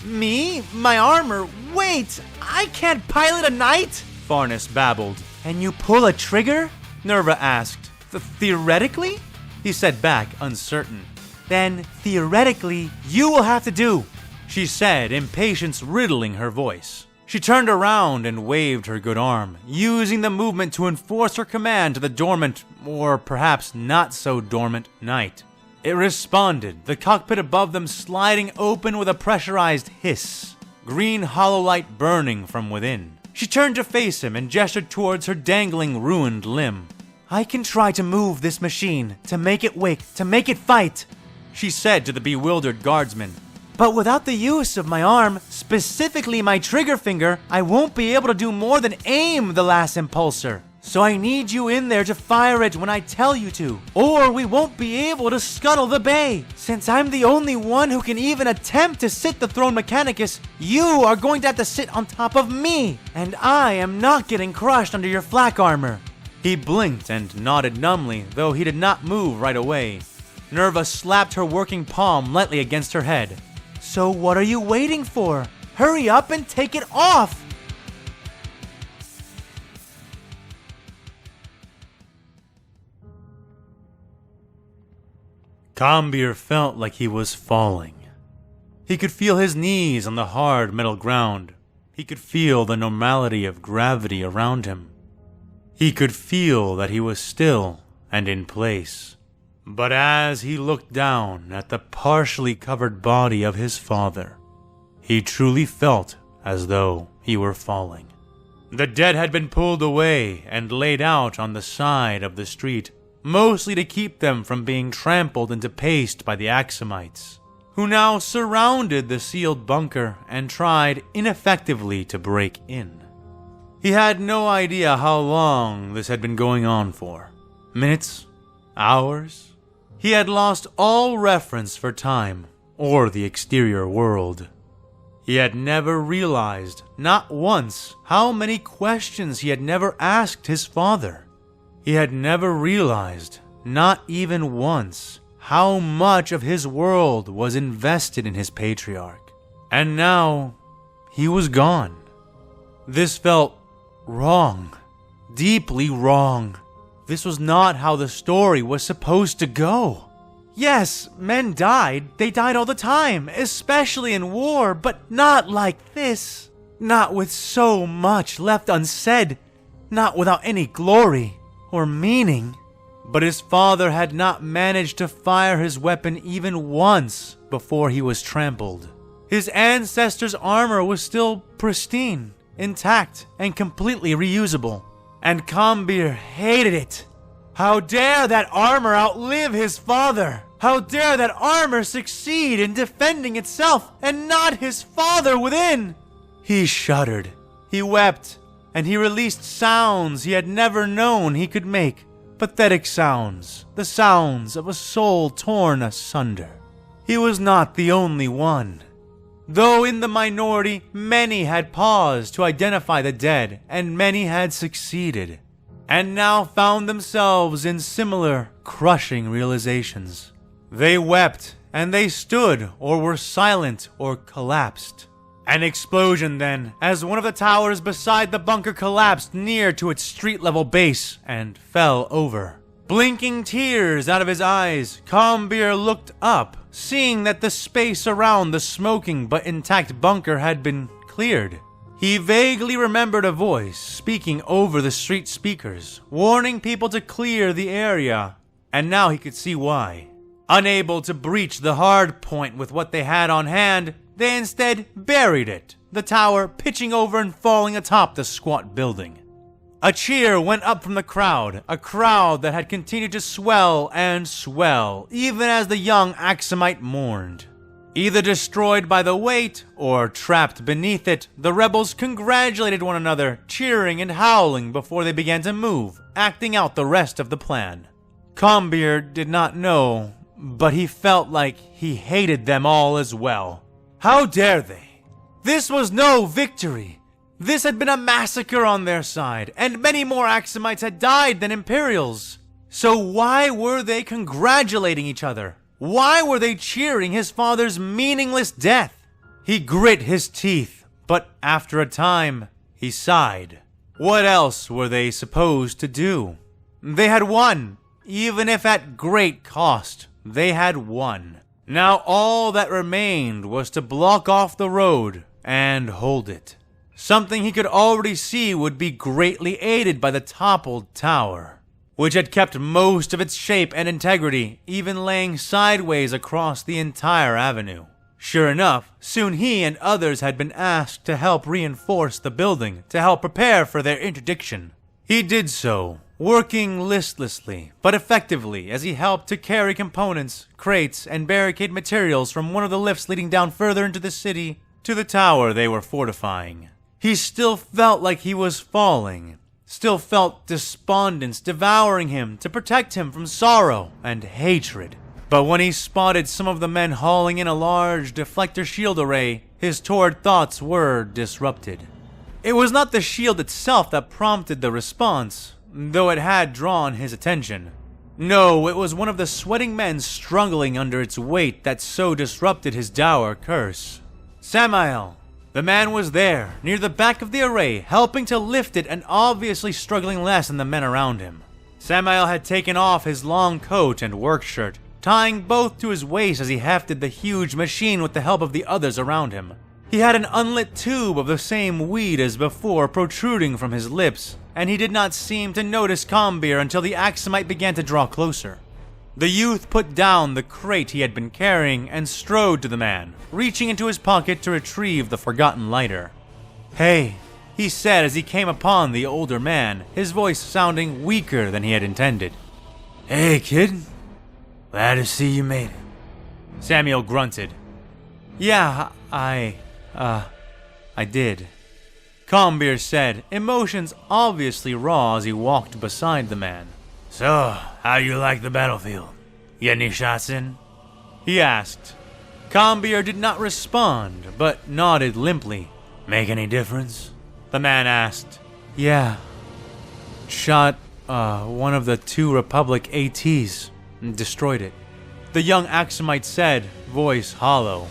Me? My armor? Wait! I can't pilot a knight? Farnus babbled. "And you pull a trigger?" Nerva asked. "Theoretically?" He said back, uncertain. "Then, theoretically, you will have to do," she said, impatience riddling her voice. She turned around and waved her good arm, using the movement to enforce her command to the dormant, or perhaps not so dormant, knight. It responded, the cockpit above them sliding open with a pressurized hiss, green hollow light burning from within. She turned to face him and gestured towards her dangling, ruined limb. "I can try to move this machine, to make it wake, to make it fight," she said to the bewildered guardsman. "But without the use of my arm, specifically my trigger finger, I won't be able to do more than aim the last impulsor. So I need you in there to fire it when I tell you to, or we won't be able to scuttle the bay. Since I'm the only one who can even attempt to sit the throne mechanicus, you are going to have to sit on top of me, and I am not getting crushed under your flak armor." He blinked and nodded numbly, though he did not move right away. Nerva slapped her working palm lightly against her head. "So what are you waiting for? Hurry up and take it off!" Kambir felt like he was falling. He could feel his knees on the hard metal ground. He could feel the normality of gravity around him. He could feel that he was still and in place. But as he looked down at the partially covered body of his father, he truly felt as though he were falling. The dead had been pulled away and laid out on the side of the street, mostly to keep them from being trampled into paste by the Axumites, who now surrounded the sealed bunker and tried ineffectively to break in. He had no idea how long this had been going on for. Minutes? Hours? He had lost all reference for time or the exterior world. He had never realized, not once, how many questions he had never asked his father. He had never realized, not even once, how much of his world was invested in his patriarch. And now, he was gone. This felt wrong. Deeply wrong. This was not how the story was supposed to go. Yes, men died. They died all the time, especially in war, but not like this. Not with so much left unsaid. Not without any glory or meaning. But his father had not managed to fire his weapon even once before he was trampled. His ancestors' armor was still pristine, intact, and completely reusable. And Kambir hated it. How dare that armor outlive his father? How dare that armor succeed in defending itself and not his father within? He shuddered. He wept. And he released sounds he had never known he could make. Pathetic sounds. The sounds of a soul torn asunder. He was not the only one. Though in the minority, many had paused to identify the dead, and many had succeeded, and now found themselves in similar, crushing realizations. They wept, and they stood, or were silent, or collapsed. An explosion then, as one of the towers beside the bunker collapsed near to its street-level base and fell over. Blinking tears out of his eyes, Kambir looked up, seeing that the space around the smoking but intact bunker had been cleared. He vaguely remembered a voice speaking over the street speakers, warning people to clear the area, and now he could see why. Unable to breach the hard point with what they had on hand, they instead buried it, the tower pitching over and falling atop the squat building. A cheer went up from the crowd, a crowd that had continued to swell and swell, even as the young Axumite mourned. Either destroyed by the weight, or trapped beneath it, the rebels congratulated one another, cheering and howling before they began to move, acting out the rest of the plan. Kambir did not know, but he felt like he hated them all as well. How dare they? This was no victory. This had been a massacre on their side, and many more Axumites had died than Imperials. So why were they congratulating each other? Why were they cheering his father's meaningless death? He grit his teeth, but after a time, he sighed. What else were they supposed to do? They had won. Even if at great cost, they had won. Now all that remained was to block off the road and hold it. Something he could already see would be greatly aided by the toppled tower, which had kept most of its shape and integrity, even laying sideways across the entire avenue. Sure enough, soon he and others had been asked to help reinforce the building, to help prepare for their interdiction. He did so, working listlessly, but effectively as he helped to carry components, crates, and barricade materials from one of the lifts leading down further into the city to the tower they were fortifying. He still felt like he was falling, still felt despondence devouring him to protect him from sorrow and hatred. But when he spotted some of the men hauling in a large deflector shield array, his torrid thoughts were disrupted. It was not the shield itself that prompted the response, though it had drawn his attention. No, it was one of the sweating men struggling under its weight that so disrupted his dour curse. Samael. The man was there, near the back of the array, helping to lift it and obviously struggling less than the men around him. Samael had taken off his long coat and work shirt, tying both to his waist as he hefted the huge machine with the help of the others around him. He had an unlit tube of the same weed as before protruding from his lips, and he did not seem to notice Combir until the Axumite began to draw closer. The youth put down the crate he had been carrying and strode to the man, reaching into his pocket to retrieve the forgotten lighter. "Hey," he said as he came upon the older man, his voice sounding weaker than he had intended. Hey, kid. Glad to see you made it. Samuel grunted. "Yeah, I did." Combir said, emotions obviously raw as he walked beside the man. So, how you like the battlefield? Get any shots in? He asked. Combir did not respond, but nodded limply. Make any difference? The man asked. "Yeah. Shot, one of the 2 Republic ATs. Destroyed it." The young Axumite said, voice hollow.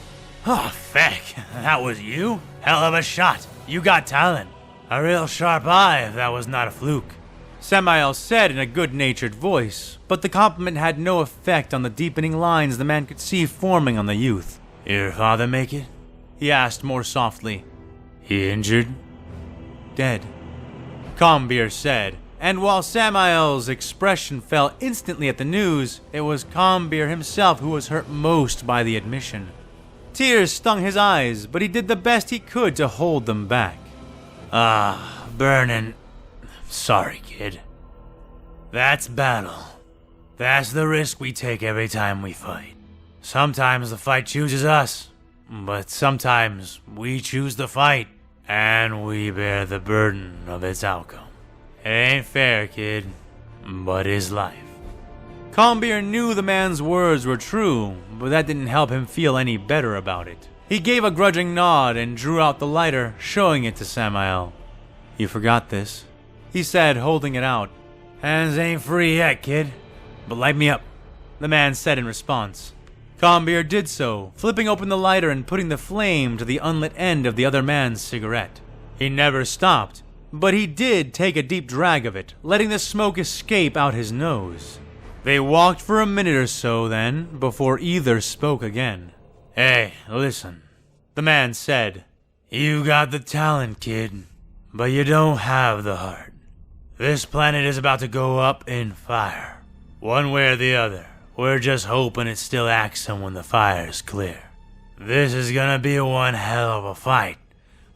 Oh, feck. That was you? Hell of a shot. You got talent. A real sharp eye if that was not a fluke. Samael said in a good-natured voice, but the compliment had no effect on the deepening lines the man could see forming on the youth. Your father make it? He asked more softly. He injured? Dead, Combir said, and while Samael's expression fell instantly at the news, it was Combir himself who was hurt most by the admission. Tears stung his eyes, but he did the best he could to hold them back. Burnin'. Sorry, kid. That's battle. That's the risk we take every time we fight. Sometimes the fight chooses us, but sometimes we choose the fight, and we bear the burden of its outcome. It ain't fair, kid, but it's life. Combir knew the man's words were true, but that didn't help him feel any better about it. He gave a grudging nod and drew out the lighter, showing it to Samael. "You forgot this," he said, holding it out. "Hands ain't free yet, kid, but light me up," the man said in response. Combir did so, flipping open the lighter and putting the flame to the unlit end of the other man's cigarette. He never stopped, but he did take a deep drag of it, letting the smoke escape out his nose. They walked for a minute or so then, before either spoke again. "Hey, listen," the man said. "You got the talent, kid, but you don't have the heart. This planet is about to go up in fire. One way or the other. We're just hoping it's still Axum when the fire's clear. This is gonna be one hell of a fight,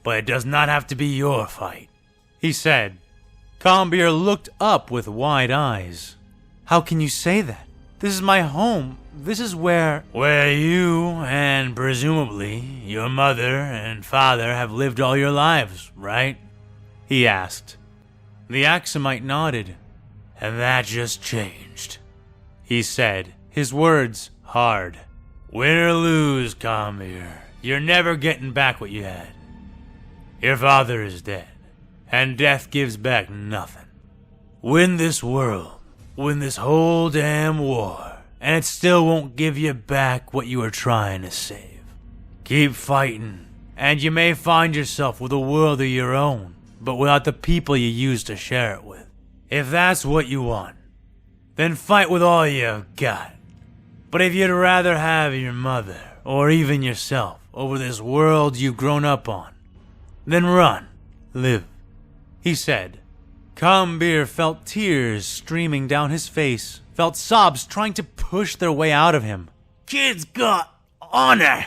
but it does not have to be your fight," he said. Combir looked up with wide eyes. "How can you say that? This is my home. This is where you, and presumably your mother and father have lived all your lives, right?" he asked. The Axumite nodded. "And that just changed," he said, his words hard. "Win or lose, Combir, you're never getting back what you had. Your father is dead, and death gives back nothing. Win this world, win this whole damn war, and it still won't give you back what you were trying to save. Keep fighting, and you may find yourself with a world of your own. but without the people you used to share it with. If that's what you want, then fight with all you've got. But if you'd rather have your mother, or even yourself, over this world you've grown up on, then run, live, he said. Kallak felt tears streaming down his face, felt sobs trying to push their way out of him. Kid's got honor,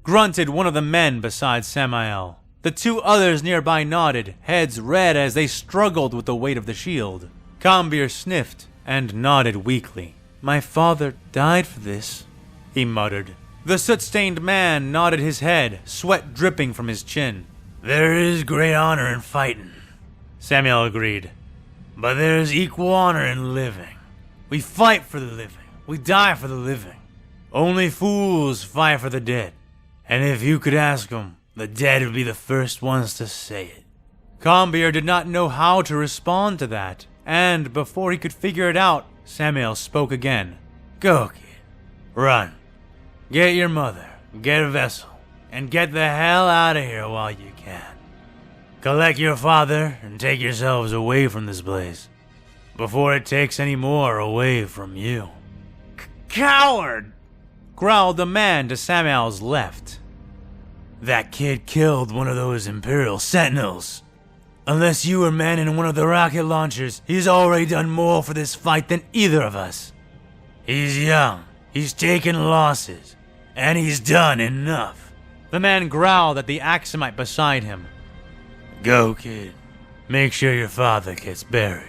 grunted one of the men beside Samael. The two others nearby nodded, heads red as they struggled with the weight of the shield. Kallak sniffed and nodded weakly. My father died for this, he muttered. The soot-stained man nodded his head, sweat dripping from his chin. There is great honor in fighting, Samuel agreed. but there is equal honor in living. We fight for the living. We die for the living. Only fools fight for the dead. And if you could ask them, the dead would be the first ones to say it. Kallak did not know how to respond to that, and before he could figure it out, Samuel spoke again. Go, kid. Run. Get your mother, get a vessel, and get the hell out of here while you can. Collect your father and take yourselves away from this place before it takes any more away from you. Coward! Growled the man to Samuel's left. That kid killed one of those Imperial sentinels. Unless you were manning one of the rocket launchers, he's already done more for this fight than either of us. He's young, he's taken losses, and he's done enough. The man growled at the Axumite beside him. Go, kid. Make sure your father gets buried,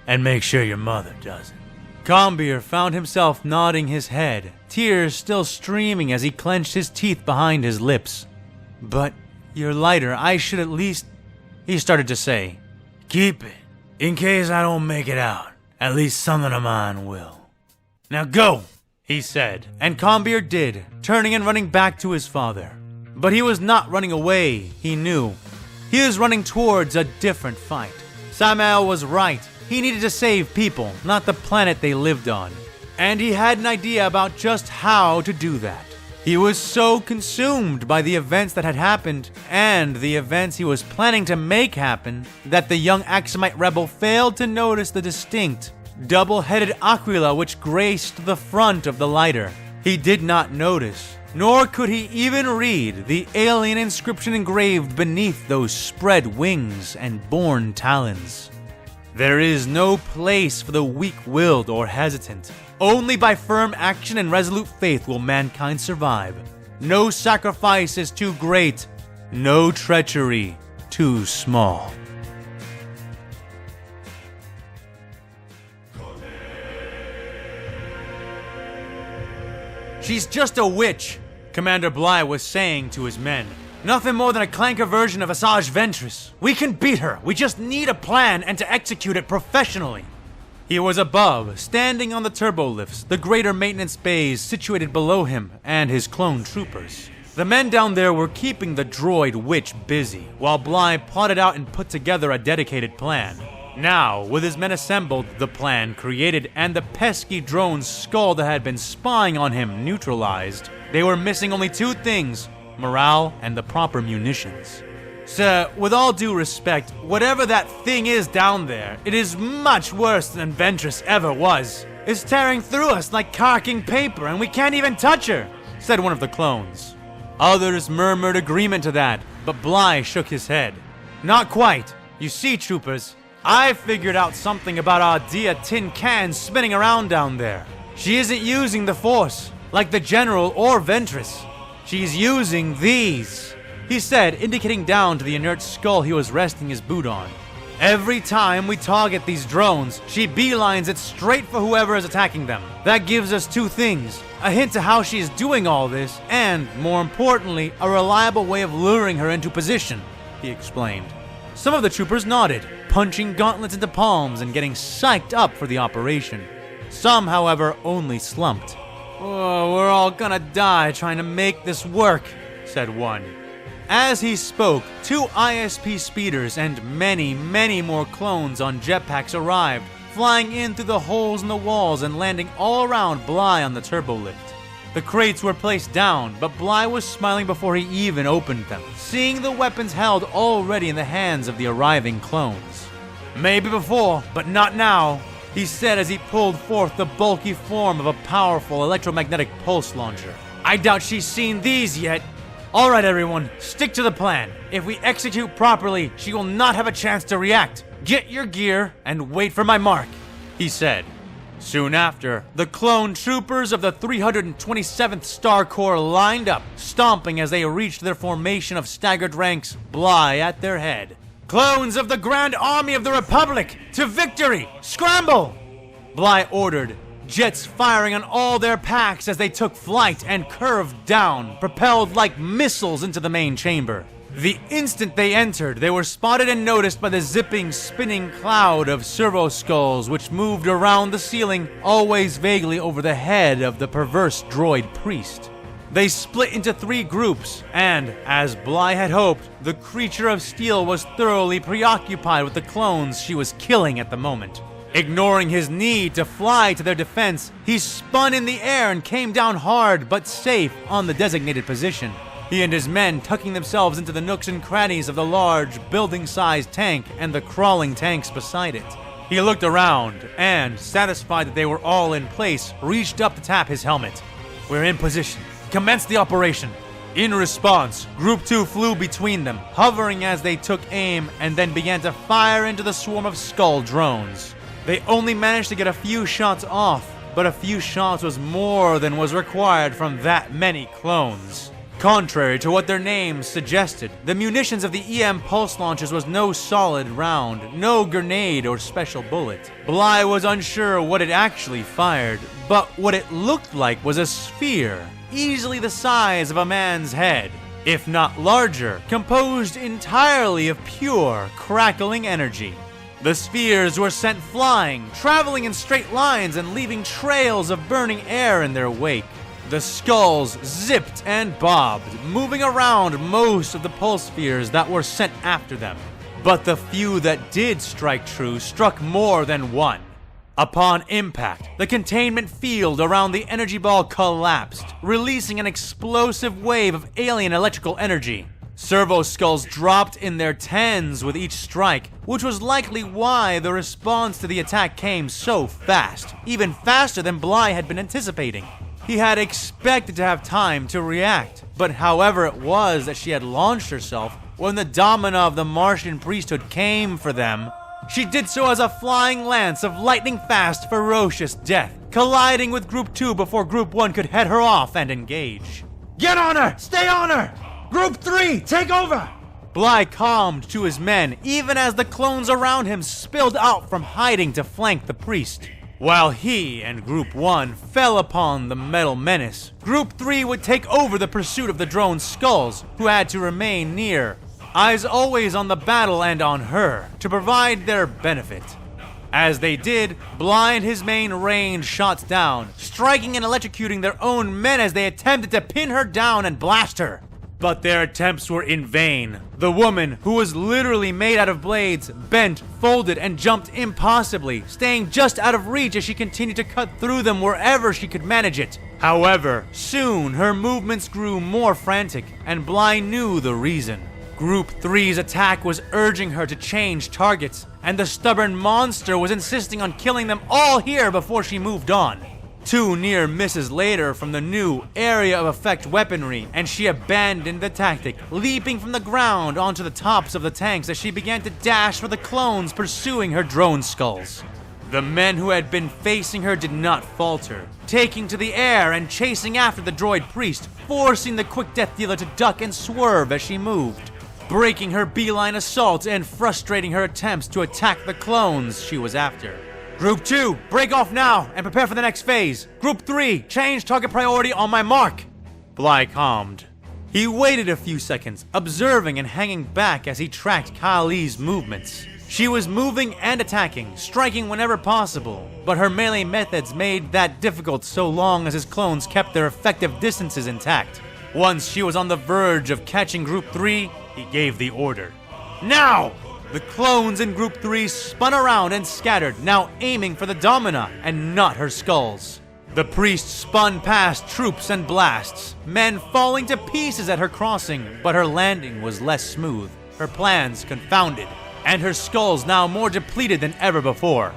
and make sure your mother doesn't. Kallak found himself nodding his head, tears still streaming as he clenched his teeth behind his lips. But your lighter, I should at least... he started to say. Keep it, in case I don't make it out. At least something of mine will. Now go, he said, and Kallak did, turning and running back to his father. But he was not running away, he knew. He was running towards a different fight. Samael was right. He needed to save people, not the planet they lived on. And he had an idea about just how to do that. He was so consumed by the events that had happened, and the events he was planning to make happen, that the young Axumite rebel failed to notice the distinct, double-headed aquila which graced the front of the lighter. He did not notice, nor could he even read the alien inscription engraved beneath those spread wings and borne talons. There is no place for the weak-willed or hesitant. Only by firm action and resolute faith will mankind survive. No sacrifice is too great, no treachery too small. She's just a witch, Commander Bly was saying to his men. Nothing more than a clanker version of Asajj Ventress. We can beat her. We just need a plan and to execute it professionally. He was above, standing on the turbo lifts, the greater maintenance bays situated below him, and his clone troopers. The men down there were keeping the droid witch busy, while Bly plotted out and put together a dedicated plan. Now, with his men assembled, the plan created, and the pesky drone's skull that had been spying on him neutralized, they were missing only two things: morale and the proper munitions. Sir, with all due respect, whatever that thing is down there, it is much worse than Ventress ever was. It's tearing through us like carking paper, and we can't even touch her, said one of the clones. Others murmured agreement to that, but Bly shook his head. Not quite. You see, troopers, I figured out something about our dear tin can spinning around down there. She isn't using the Force, like the General or Ventress. She's using these, he said, indicating down to the inert skull he was resting his boot on. Every time we target these drones, she beelines it straight for whoever is attacking them. That gives us two things: a hint to how she is doing all this, and, more importantly, a reliable way of luring her into position, he explained. Some of the troopers nodded, punching gauntlets into palms and getting psyched up for the operation. Some, however, only slumped. Oh, we're all gonna die trying to make this work, said one. As he spoke, two ISP speeders and many, many more clones on jetpacks arrived, flying in through the holes in the walls and landing all around Bly on the turbo lift. The crates were placed down, but Bly was smiling before he even opened them, seeing the weapons held already in the hands of the arriving clones. "Maybe before, but not now," he said as he pulled forth the bulky form of a powerful electromagnetic pulse launcher. "I doubt she's seen these yet. Alright everyone, stick to the plan. If we execute properly, she will not have a chance to react. Get your gear and wait for my mark," he said. Soon after, the clone troopers of the 327th Star Corps lined up, stomping as they reached their formation of staggered ranks, Bly at their head. "Clones of the Grand Army of the Republic, to victory! Scramble!" Bly ordered, jets firing on all their packs as they took flight and curved down, propelled like missiles into the main chamber. The instant they entered, they were spotted and noticed by the zipping, spinning cloud of Servo-Skulls which moved around the ceiling, always vaguely over the head of the perverse droid priest. They split into 3 groups, and, as Bly had hoped, the creature of steel was thoroughly preoccupied with the clones she was killing at the moment. Ignoring his need to fly to their defense, he spun in the air and came down hard but safe on the designated position. He and his men tucking themselves into the nooks and crannies of the large, building-sized tank and the crawling tanks beside it. He looked around and, satisfied that they were all in place, reached up to tap his helmet. "We're in position. Commence the operation." In response, Group 2 flew between them, hovering as they took aim and then began to fire into the swarm of skull drones. They only managed to get a few shots off, but a few shots was more than was required from that many clones. Contrary to what their names suggested, the munitions of the EM pulse launchers was no solid round, no grenade or special bullet. Bly was unsure what it actually fired, but what it looked like was a sphere, easily the size of a man's head, if not larger, composed entirely of pure, crackling energy. The spheres were sent flying, traveling in straight lines and leaving trails of burning air in their wake. The skulls zipped and bobbed, moving around most of the pulse spheres that were sent after them. But the few that did strike true struck more than one. Upon impact, the containment field around the energy ball collapsed, releasing an explosive wave of alien electrical energy. Servo-Skulls dropped in their tens with each strike, which was likely why the response to the attack came so fast, even faster than Bly had been anticipating. He had expected to have time to react, but however it was that she had launched herself, when the domina of the Martian priesthood came for them, she did so as a flying lance of lightning-fast, ferocious death, colliding with Group 2 before Group 1 could head her off and engage. "Get on her! Stay on her! Group 3, take over!" Bly calmed to his men, even as the clones around him spilled out from hiding to flank the priest. While he and Group 1 fell upon the metal menace, Group 3 would take over the pursuit of the drone skulls, who had to remain near, eyes always on the battle and on her, to provide their benefit. As they did, Bly and his men rained shots down, striking and electrocuting their own men as they attempted to pin her down and blast her. But their attempts were in vain. The woman, who was literally made out of blades, bent, folded, and jumped impossibly, staying just out of reach as she continued to cut through them wherever she could manage it. However, soon her movements grew more frantic, and Bly knew the reason. Group 3's attack was urging her to change targets, and the stubborn monster was insisting on killing them all here before she moved on. 2 near misses later from the new area of effect weaponry, and she abandoned the tactic, leaping from the ground onto the tops of the tanks as she began to dash for the clones pursuing her drone skulls. The men who had been facing her did not falter, taking to the air and chasing after the droid priest, forcing the quick death dealer to duck and swerve as she moved, breaking her beeline assault and frustrating her attempts to attack the clones she was after. Group 2, break off now and prepare for the next phase. Group 3, change target priority on my mark. Bly calmed. He waited a few seconds, observing and hanging back as he tracked Kali's movements. She was moving and attacking, striking whenever possible, but her melee methods made that difficult so long as his clones kept their effective distances intact. Once she was on the verge of catching Group 3, he gave the order. Now! The clones in Group 3 spun around and scattered, now aiming for the domina and not her skulls. The priest spun past troops and blasts, men falling to pieces at her crossing, but her landing was less smooth, her plans confounded, and her skulls now more depleted than ever before.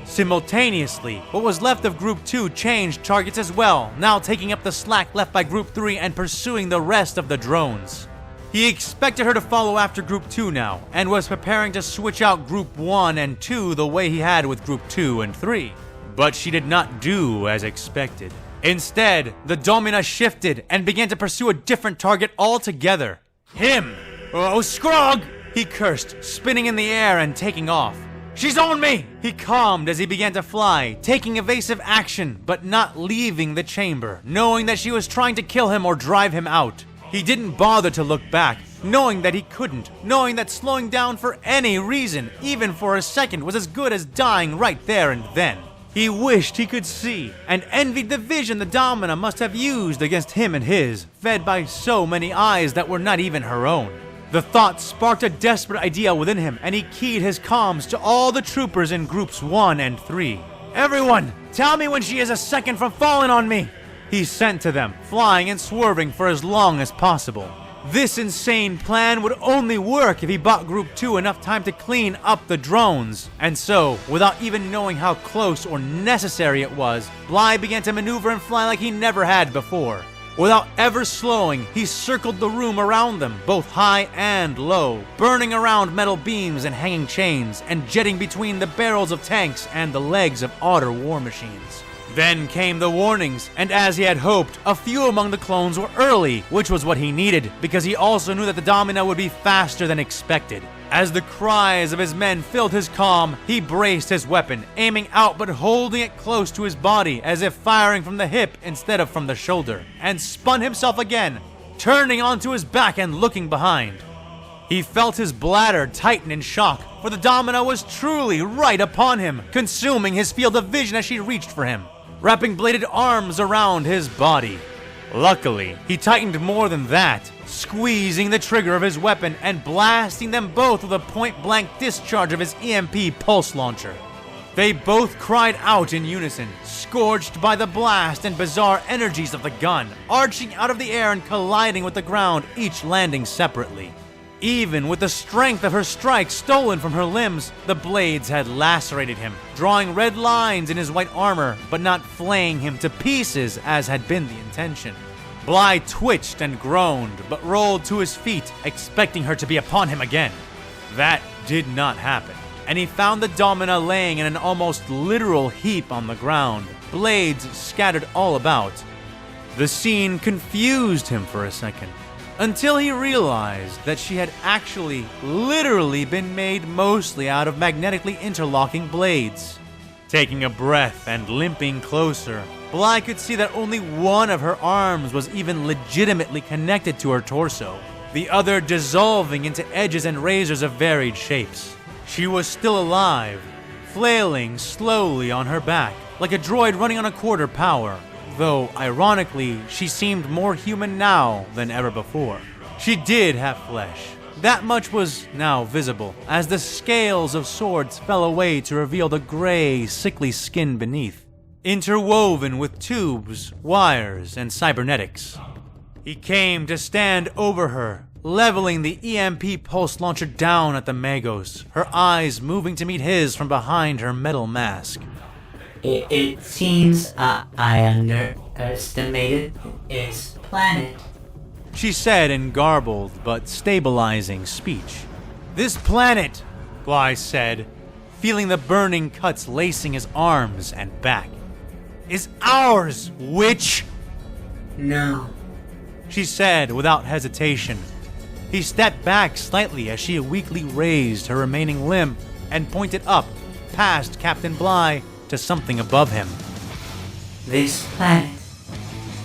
Simultaneously, what was left of Group 2 changed targets as well, now taking up the slack left by Group 3 and pursuing the rest of the drones. He expected her to follow after Group 2 now, and was preparing to switch out Group 1 and 2 the way he had with Group 2 and 3. But she did not do as expected. Instead, the Domina shifted and began to pursue a different target altogether. Him! Oh, Scrog! He cursed, spinning in the air and taking off. She's on me! He calmed as he began to fly, taking evasive action, but not leaving the chamber, knowing that she was trying to kill him or drive him out. He didn't bother to look back, knowing that he couldn't, knowing that slowing down for any reason, even for a second, was as good as dying right there and then. He wished he could see, and envied the vision the Domina must have used against him and his, fed by so many eyes that were not even her own. The thought sparked a desperate idea within him, and he keyed his comms to all the troopers in Groups 1 and 3. "Everyone, tell me when she is a second from falling on me!" He sent to them, flying and swerving for as long as possible. This insane plan would only work if he bought Group 2 enough time to clean up the drones. And so, without even knowing how close or necessary it was, Bly began to maneuver and fly like he never had before. Without ever slowing, he circled the room around them, both high and low, burning around metal beams and hanging chains, and jetting between the barrels of tanks and the legs of otter war machines. Then came the warnings, and as he had hoped, a few among the clones were early, which was what he needed, because he also knew that the Domina would be faster than expected. As the cries of his men filled his comm, he braced his weapon, aiming out but holding it close to his body, as if firing from the hip instead of from the shoulder, and spun himself again, turning onto his back and looking behind. He felt his bladder tighten in shock, for the Domina was truly right upon him, consuming his field of vision as she reached for him, wrapping bladed arms around his body. Luckily, he tightened more than that, squeezing the trigger of his weapon and blasting them both with a point-blank discharge of his EMP pulse launcher. They both cried out in unison, scorched by the blast and bizarre energies of the gun, arching out of the air and colliding with the ground, each landing separately. Even with the strength of her strike stolen from her limbs, the blades had lacerated him, drawing red lines in his white armor, but not flaying him to pieces as had been the intention. Bly twitched and groaned, but rolled to his feet, expecting her to be upon him again. That did not happen, and he found the Domina laying in an almost literal heap on the ground, blades scattered all about. The scene confused him for a second, until he realized that she had actually, literally been made mostly out of magnetically interlocking blades. Taking a breath and limping closer, Bly could see that only one of her arms was even legitimately connected to her torso, the other dissolving into edges and razors of varied shapes. She was still alive, flailing slowly on her back, like a droid running on a quarter power. Though, ironically, she seemed more human now than ever before. She did have flesh. That much was now visible, as the scales of swords fell away to reveal the gray, sickly skin beneath, interwoven with tubes, wires, and cybernetics. He came to stand over her, leveling the EMP pulse launcher down at the Magos, her eyes moving to meet his from behind her metal mask. It seems I underestimated his planet. She said in garbled but stabilizing speech. "This planet," Bly said, feeling the burning cuts lacing his arms and back, "is ours, witch!" No. She said without hesitation. He stepped back slightly as she weakly raised her remaining limb and pointed up, past Captain Bly, to something above him. This planet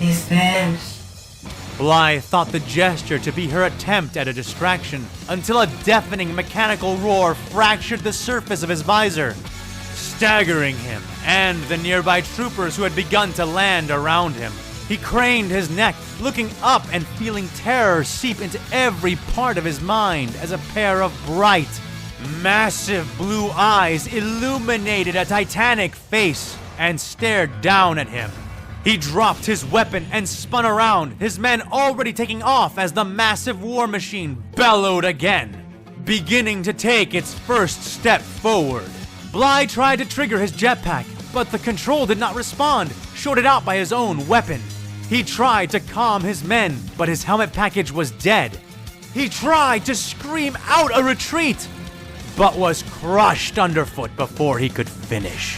is theirs. Bly thought the gesture to be her attempt at a distraction, until a deafening mechanical roar fractured the surface of his visor, staggering him and the nearby troopers who had begun to land around him. He craned his neck, looking up and feeling terror seep into every part of his mind as a pair of bright, massive blue eyes illuminated a titanic face and stared down at him. He dropped his weapon and spun around, his men already taking off as the massive war machine bellowed again, beginning to take its first step forward. Bly tried to trigger his jetpack, but the control did not respond, shorted out by his own weapon. He tried to calm his men, but his helmet package was dead. He tried to scream out a retreat, but was crushed underfoot before he could finish.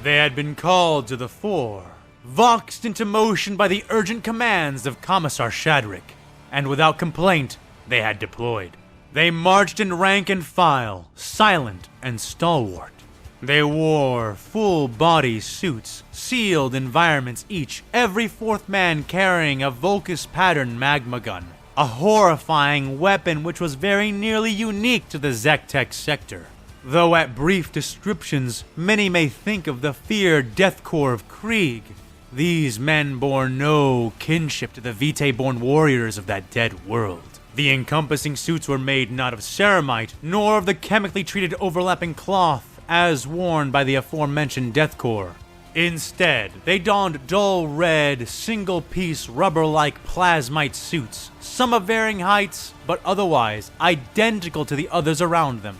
They had been called to the fore, voxed into motion by the urgent commands of Commissar Shadrick, and without complaint, they had deployed. They marched in rank and file, silent and stalwart. They wore full-body suits, sealed environments each, every fourth man carrying a Volcus-pattern magma gun, a horrifying weapon which was very nearly unique to the Zektek sector. Though at brief descriptions, many may think of the feared deathcore of Krieg, these men bore no kinship to the Vitae-born warriors of that dead world. The encompassing suits were made not of ceramite, nor of the chemically treated overlapping cloth as worn by the aforementioned deathcore. Instead, they donned dull red, single-piece rubber-like plasmite suits, some of varying heights, but otherwise identical to the others around them.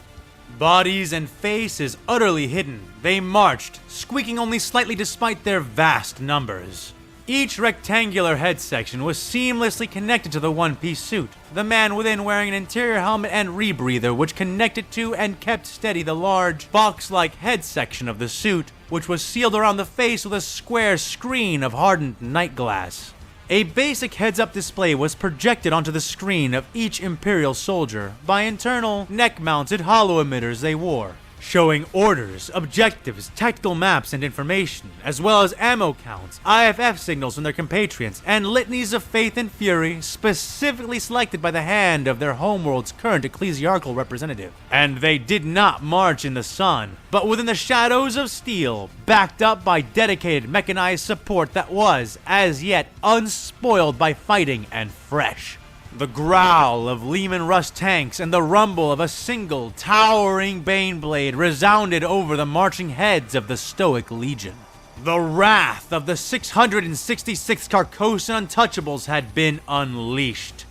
Bodies and faces utterly hidden, they marched, squeaking only slightly despite their vast numbers. Each rectangular head section was seamlessly connected to the one-piece suit, the man within wearing an interior helmet and rebreather which connected to and kept steady the large, box-like head section of the suit, which was sealed around the face with a square screen of hardened night glass. A basic heads-up display was projected onto the screen of each Imperial soldier by internal, neck-mounted holo-emitters they wore, showing orders, objectives, tactical maps and information, as well as ammo counts, IFF signals from their compatriots, and litanies of faith and fury specifically selected by the hand of their homeworld's current ecclesiarchal representative. And they did not march in the sun, but within the shadows of steel, backed up by dedicated mechanized support that was, as yet, unspoiled by fighting and fresh. The growl of Lehman Russ tanks and the rumble of a single, towering Baneblade resounded over the marching heads of the Stoic Legion. The wrath of the 666 Carcosan Untouchables had been unleashed,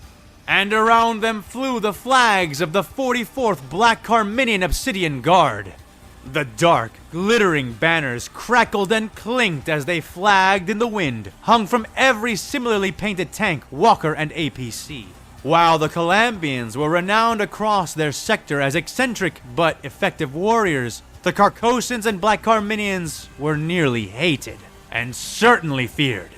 and around them flew the flags of the 44th Black Carminian Obsidian Guard. The dark, glittering banners crackled and clinked as they flagged in the wind, hung from every similarly painted tank, walker, and APC. While the Calambians were renowned across their sector as eccentric but effective warriors, the Carcosans and Black Carminians were nearly hated, and certainly feared.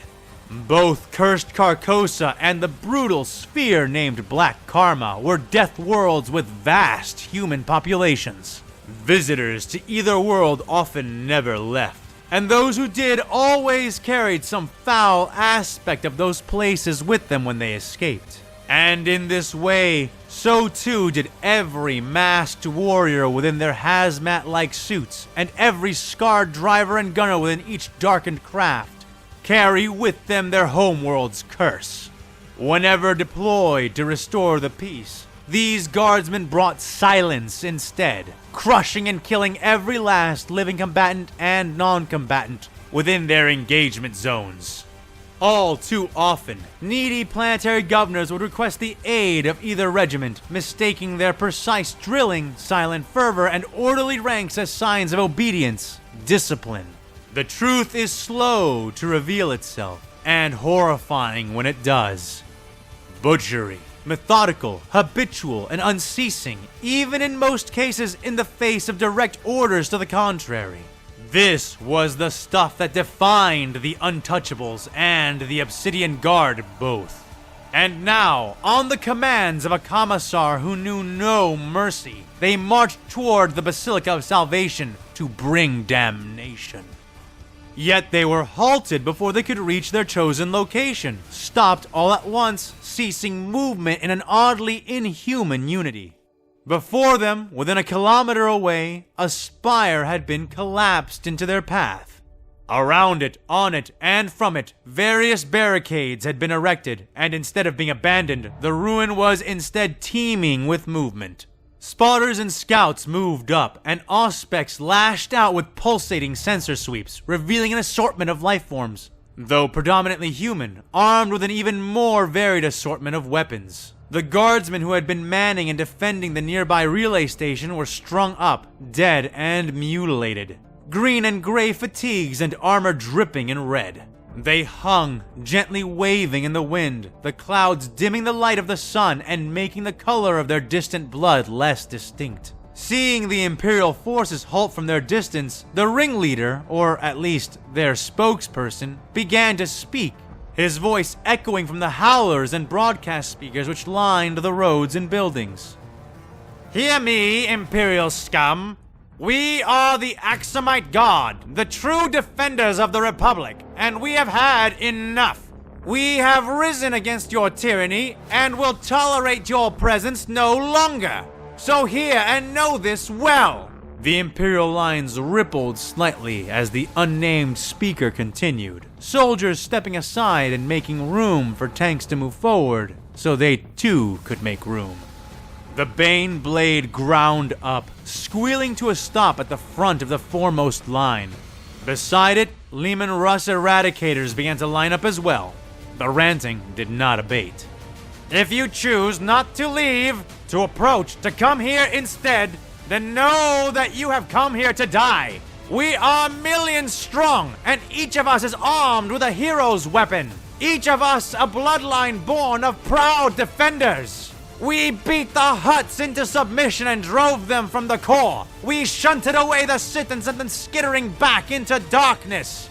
Both cursed Carcosa and the brutal sphere named Black Karma were death worlds with vast human populations. Visitors to either world often never left, and those who did always carried some foul aspect of those places with them when they escaped. And in this way, so too did every masked warrior within their hazmat-like suits, and every scarred driver and gunner within each darkened craft, carry with them their homeworld's curse. Whenever deployed to restore the peace, these guardsmen brought silence instead, crushing and killing every last living combatant and non-combatant within their engagement zones. All too often, needy planetary governors would request the aid of either regiment, mistaking their precise drilling, silent fervor, and orderly ranks as signs of obedience, discipline. The truth is slow to reveal itself, and horrifying when it does. Butchery. Methodical, habitual, and unceasing, even in most cases in the face of direct orders to the contrary. This was the stuff that defined the Untouchables and the Obsidian Guard both. And now, on the commands of a commissar who knew no mercy, they marched toward the Basilica of Salvation to bring damnation. Yet they were halted before they could reach their chosen location, stopped all at once, ceasing movement in an oddly inhuman unity. Before them, within a kilometer away, a spire had been collapsed into their path. Around it, on it, and from it, various barricades had been erected, and instead of being abandoned, the ruin was instead teeming with movement. Spotters and scouts moved up, and auspex lashed out with pulsating sensor sweeps, revealing an assortment of life forms, though predominantly human, armed with an even more varied assortment of weapons. The guardsmen who had been manning and defending the nearby relay station were strung up, dead and mutilated. Green and gray fatigues and armor dripping in red. They hung, gently waving in the wind, the clouds dimming the light of the sun and making the color of their distant blood less distinct. Seeing the Imperial forces halt from their distance, the ringleader, or at least their spokesperson, began to speak, his voice echoing from the howlers and broadcast speakers which lined the roads and buildings. "Hear me, Imperial scum! We are the Axumite Guard, the true defenders of the Republic, and we have had enough. We have risen against your tyranny and will tolerate your presence no longer. So hear and know this well." The Imperial lines rippled slightly as the unnamed speaker continued, soldiers stepping aside and making room for tanks to move forward so they too could make room. The Bane blade ground up, squealing to a stop at the front of the foremost line. Beside it, Leman Russ Eradicators began to line up as well. The ranting did not abate. "If you choose not to leave, to approach, to come here instead, then know that you have come here to die. We are millions strong, and each of us is armed with a hero's weapon. Each of us a bloodline born of proud defenders. We beat the Hutts into submission and drove them from the core. We shunted away the Sith and sent them skittering back into darkness."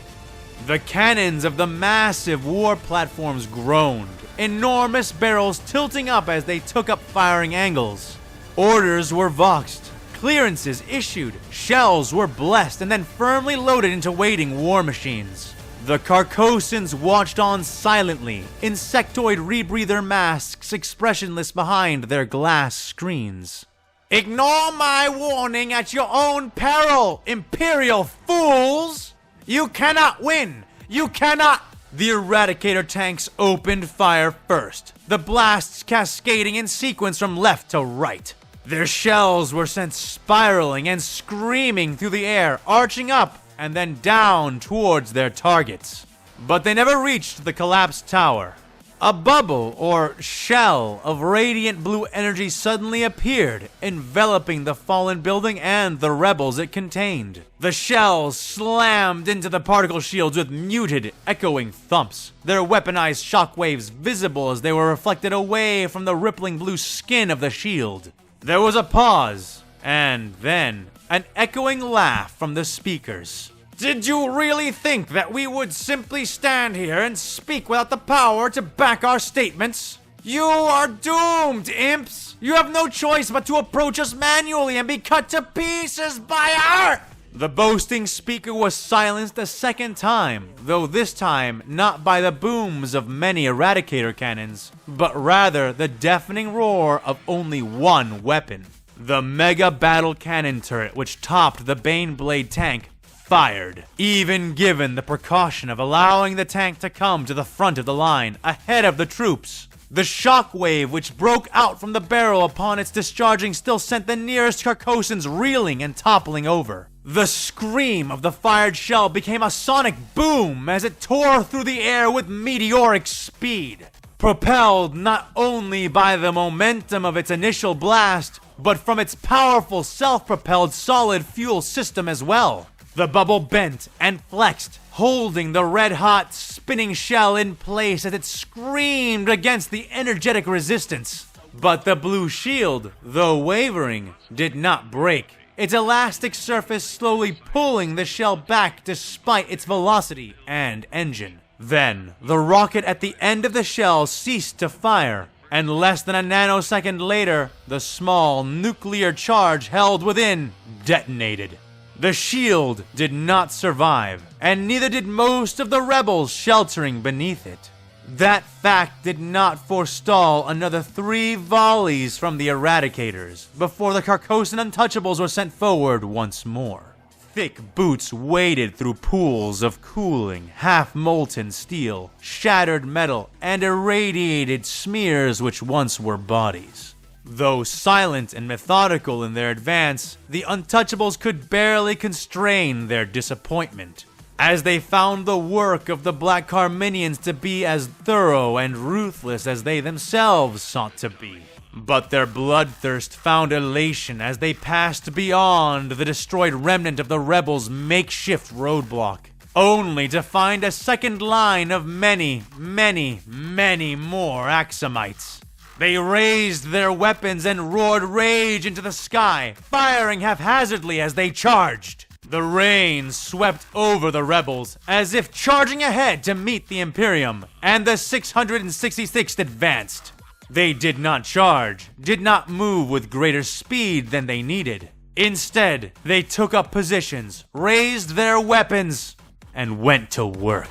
The cannons of the massive war platforms groaned, enormous barrels tilting up as they took up firing angles. Orders were voxed, clearances issued, shells were blessed and then firmly loaded into waiting war machines. The Carcossans watched on silently, insectoid rebreather masks expressionless behind their glass screens. "Ignore my warning at your own peril, Imperial fools! You cannot win! You cannot—" The Eradicator tanks opened fire first, the blasts cascading in sequence from left to right. Their shells were sent spiraling and screaming through the air, arching up and then down towards their targets. But they never reached the collapsed tower. A bubble, or shell, of radiant blue energy suddenly appeared, enveloping the fallen building and the rebels it contained. The shells slammed into the particle shields with muted, echoing thumps, their weaponized shockwaves visible as they were reflected away from the rippling blue skin of the shield. There was a pause, and then an echoing laugh from the speakers. "Did you really think that we would simply stand here and speak without the power to back our statements? You are doomed, imps! You have no choice but to approach us manually and be cut to pieces by our—" The boasting speaker was silenced a second time, though this time not by the booms of many Eradicator cannons, but rather the deafening roar of only one weapon. The Mega Battle Cannon turret which topped the Baneblade tank fired, even given the precaution of allowing the tank to come to the front of the line, ahead of the troops. The shockwave which broke out from the barrel upon its discharging still sent the nearest Carcossans reeling and toppling over. The scream of the fired shell became a sonic boom as it tore through the air with meteoric speed, propelled not only by the momentum of its initial blast, but from its powerful self-propelled solid fuel system as well. The bubble bent and flexed, holding the red-hot, spinning shell in place as it screamed against the energetic resistance. But the blue shield, though wavering, did not break, its elastic surface slowly pulling the shell back despite its velocity and engine. Then, the rocket at the end of the shell ceased to fire, and less than a nanosecond later, the small nuclear charge held within detonated. The shield did not survive, and neither did most of the rebels sheltering beneath it. That fact did not forestall another 3 volleys from the Eradicators before the Carcossan Untouchables were sent forward once more. thick boots waded through pools of cooling, half-molten steel, shattered metal, and irradiated smears which once were bodies. Though silent and methodical in their advance, the Untouchables could barely constrain their disappointment, as they found the work of the Black Carminians to be as thorough and ruthless as they themselves sought to be. But their bloodthirst found elation as they passed beyond the destroyed remnant of the rebels' makeshift roadblock, only to find a second line of many, many, many more Axumites. They raised their weapons and roared rage into the sky, firing haphazardly as they charged. The rain swept over the rebels, as if charging ahead to meet the Imperium, and the 666th advanced. They did not charge, did not move with greater speed than they needed. Instead, they took up positions, raised their weapons, and went to work.